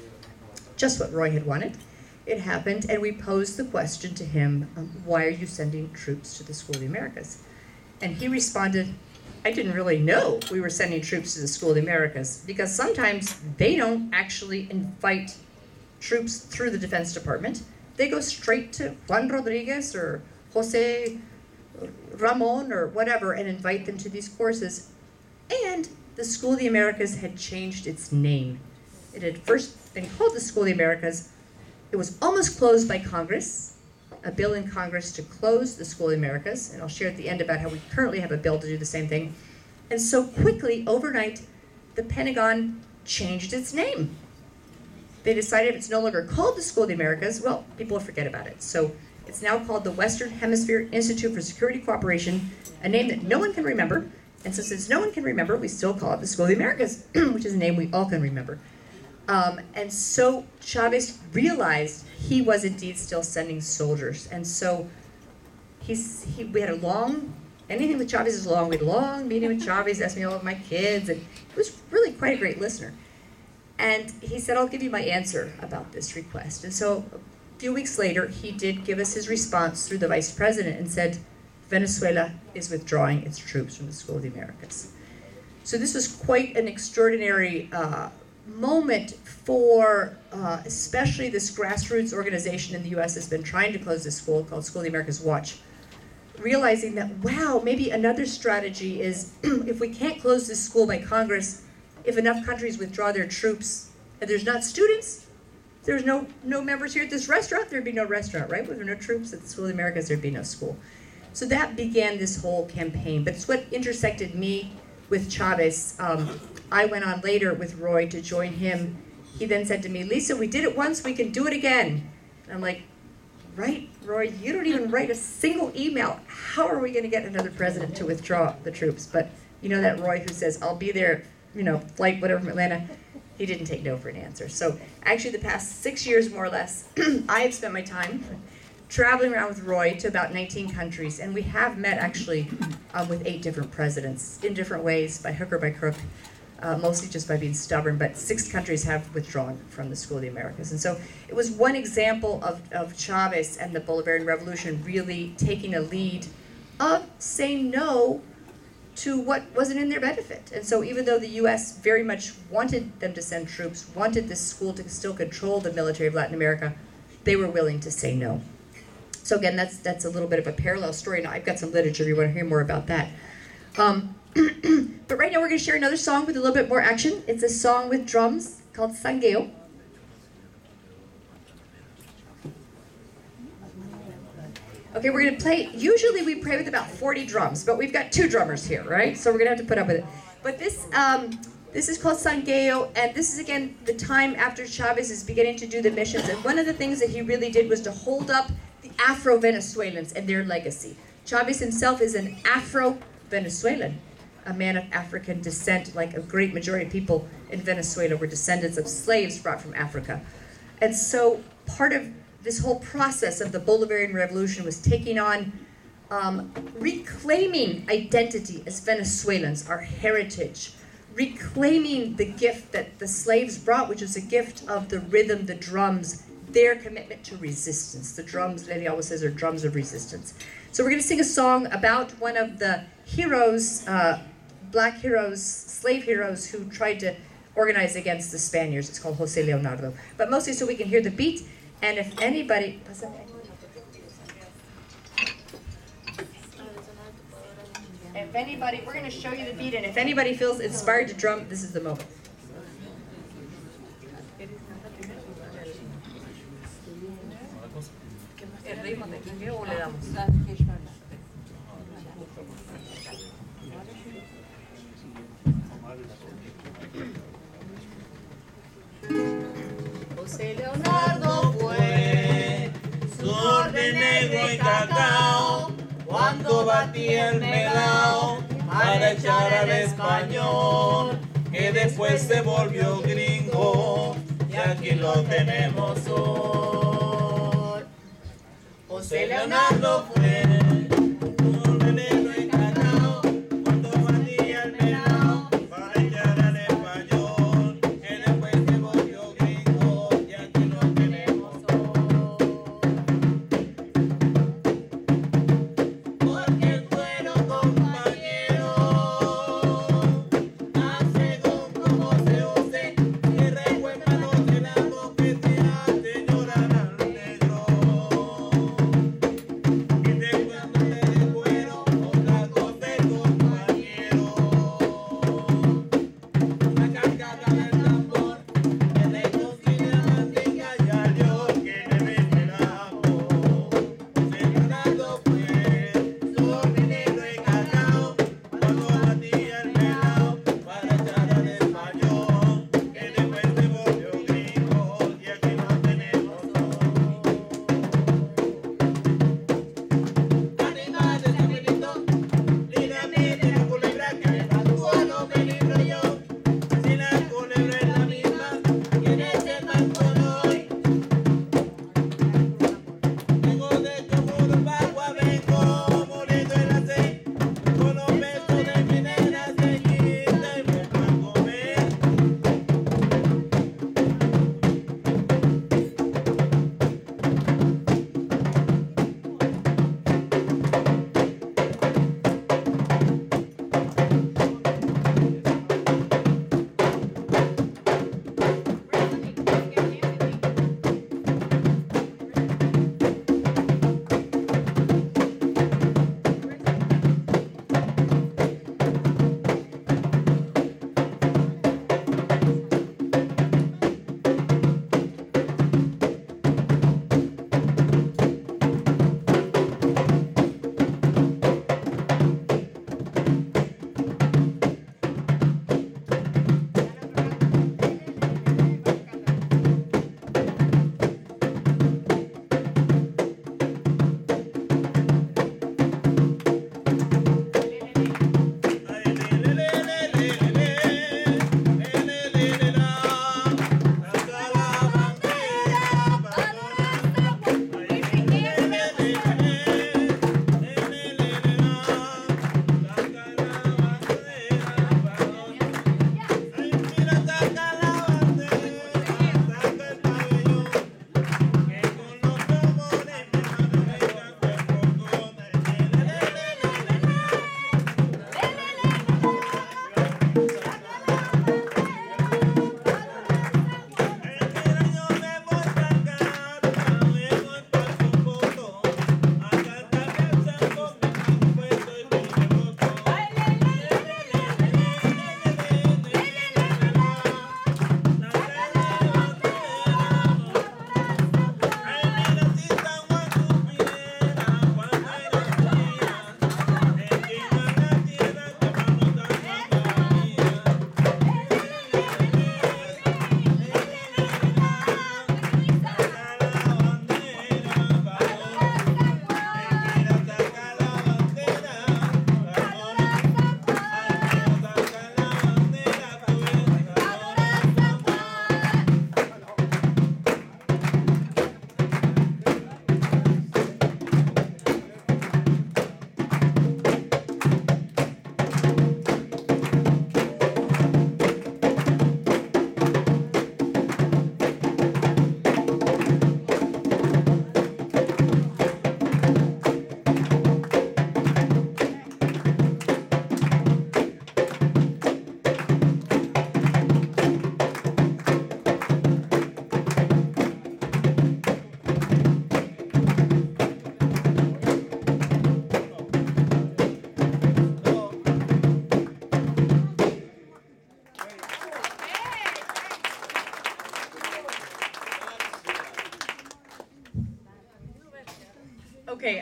just what Roy had wanted. It happened, and we posed the question to him, why are you sending troops to the School of the Americas? And he responded, I didn't really know we were sending troops to the School of the Americas, because sometimes they don't actually invite troops through the Defense Department. They go straight to Juan Rodriguez or Jose Ramon or whatever and invite them to these courses. And the School of the Americas had changed its name. It had first been called the School of the Americas. It was almost closed by Congress, a bill in Congress to close the School of the Americas, and I'll share at the end about how we currently have a bill to do the same thing. And so quickly, overnight, the Pentagon changed its name. They decided if it's no longer called the School of the Americas, well, people will forget about it. So it's now called the Western Hemisphere Institute for Security Cooperation, a name that no one can remember. And so since no one can remember, we still call it the School of the Americas, which is a name we all can remember. And so Chavez realized he was indeed still sending soldiers. And so we had a long, anything with Chavez is long. We had a long meeting with Chavez, asked me all of my kids, and he was really quite a great listener. And he said, I'll give you my answer about this request. And so a few weeks later, he did give us his response through the vice president and said, Venezuela is withdrawing its troops from the School of the Americas. So this was quite an extraordinary moment for especially this grassroots organization in the US that's been trying to close this school called School of the Americas Watch, realizing that, wow, maybe another strategy is if we can't close this school by Congress, if enough countries withdraw their troops and there's not students, there's no members here at this restaurant, there'd be no restaurant, right? With no troops at the School of the Americas, there'd be no school. So that began this whole campaign. But it's what intersected me with Chavez. I went on later with Roy to join him. He then said to me, Lisa, we did it once, we can do it again. And I'm like, right, Roy, you don't even write a single email. How are we going to get another president to withdraw the troops? But you know that Roy who says, I'll be there, flight whatever from Atlanta, he didn't take no for an answer. So actually the past 6 years, more or less, I have spent my time traveling around with Roy to about 19 countries, and we have met actually with 8 different presidents in different ways, by hook or by crook, mostly just by being stubborn, but 6 countries have withdrawn from the School of the Americas. And so it was one example of Chavez and the Bolivarian Revolution really taking a lead of saying no to what wasn't in their benefit. And so even though the US very much wanted them to send troops, wanted this school to still control the military of Latin America, they were willing to say no. So again, that's a little bit of a parallel story. Now I've got some literature if you want to hear more about that. But right now we're going to share another song with a little bit more action. It's a song with drums called Sangueo. Okay, we're going to play, usually we play with about 40 drums, but we've got 2 drummers here, right? So we're going to have to put up with it. But this is called Sangueo, and this is again the time after Chavez is beginning to do the missions. And one of the things that he really did was to hold up the Afro-Venezuelans and their legacy. Chavez himself is an Afro-Venezuelan, a man of African descent, like a great majority of people in Venezuela were descendants of slaves brought from Africa. And so part of this whole process of the Bolivarian Revolution was taking on reclaiming identity as Venezuelans, our heritage, reclaiming the gift that the slaves brought, which is a gift of the rhythm, the drums, their commitment to resistance. The drums, Lady always says, are drums of resistance. So we're going to sing a song about one of the heroes, black heroes, slave heroes who tried to organize against the Spaniards. It's called Jose Leonardo. But mostly so we can hear the beat, and if anybody... If anybody, we're going to show you the beat, and if anybody feels inspired to drum, this is the moment. José Leonardo fue sur de negro y cacao cuando batía el melao para echar al español que después se volvió gringo y aquí lo tenemos hoy. José Leonardo fue sur de negro y cacao cuando batía el melao para echar al español que después se volvió gringo y aquí lo tenemos hoy. Porque fueron compañeros, a según como se use, y recuerda los helamos que te hace llorar al negro. Y después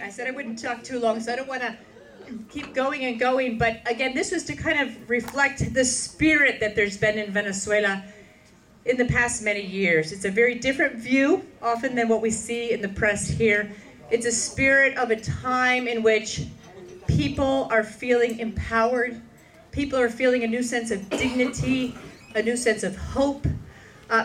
I said I wouldn't talk too long, so I don't want to keep going and going. But again, this was to kind of reflect the spirit that there's been in Venezuela in the past many years. It's a very different view often than what we see in the press here. It's a spirit of a time in which people are feeling empowered. People are feeling a new sense of dignity, a new sense of hope.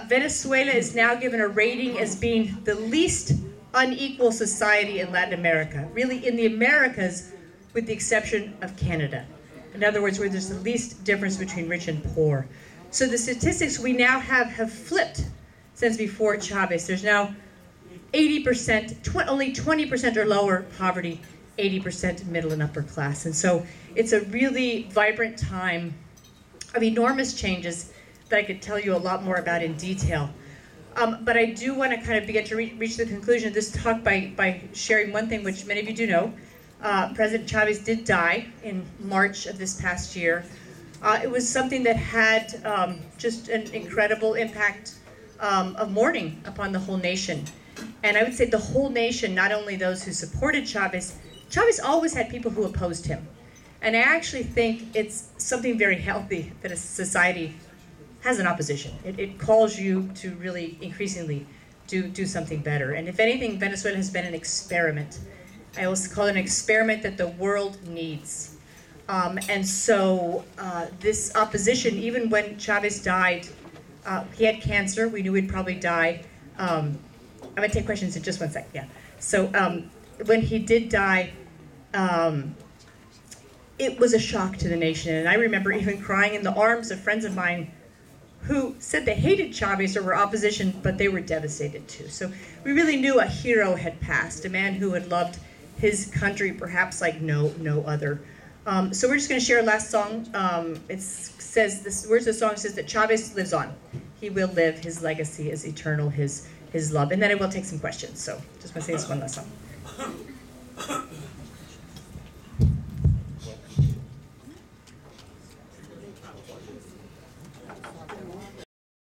Venezuela is now given a rating as being the least unequal society in Latin America, really in the Americas, with the exception of Canada. In other words, where there's the least difference between rich and poor. So the statistics we now have flipped since before Chavez. There's now 80%, only 20% or lower poverty, 80% middle and upper class. And so it's a really vibrant time of enormous changes that I could tell you a lot more about in detail. But I do want to kind of begin to reach the conclusion of this talk by sharing one thing which many of you do know. President Chavez did die in March of this past year. It was something that had just an incredible impact of mourning upon the whole nation. And I would say the whole nation, not only those who supported Chavez. Chavez always had people who opposed him. And I actually think it's something very healthy that a society has an opposition. It calls you to really increasingly do something better. And if anything, Venezuela has been an experiment. I also call it an experiment that the world needs. And so this opposition, even when Chavez died, he had cancer. We knew he'd probably die. I'm gonna take questions in just one sec, yeah. So when he did die, it was a shock to the nation. And I remember even crying in the arms of friends of mine who said they hated Chavez or were opposition, but they were devastated too. So we really knew a hero had passed, a man who had loved his country perhaps like no other. So we're just going to share a last song. It says, the words of the song says that Chavez lives on. He will live. His legacy is eternal, his love. And then I will take some questions. So just want to say this one last song.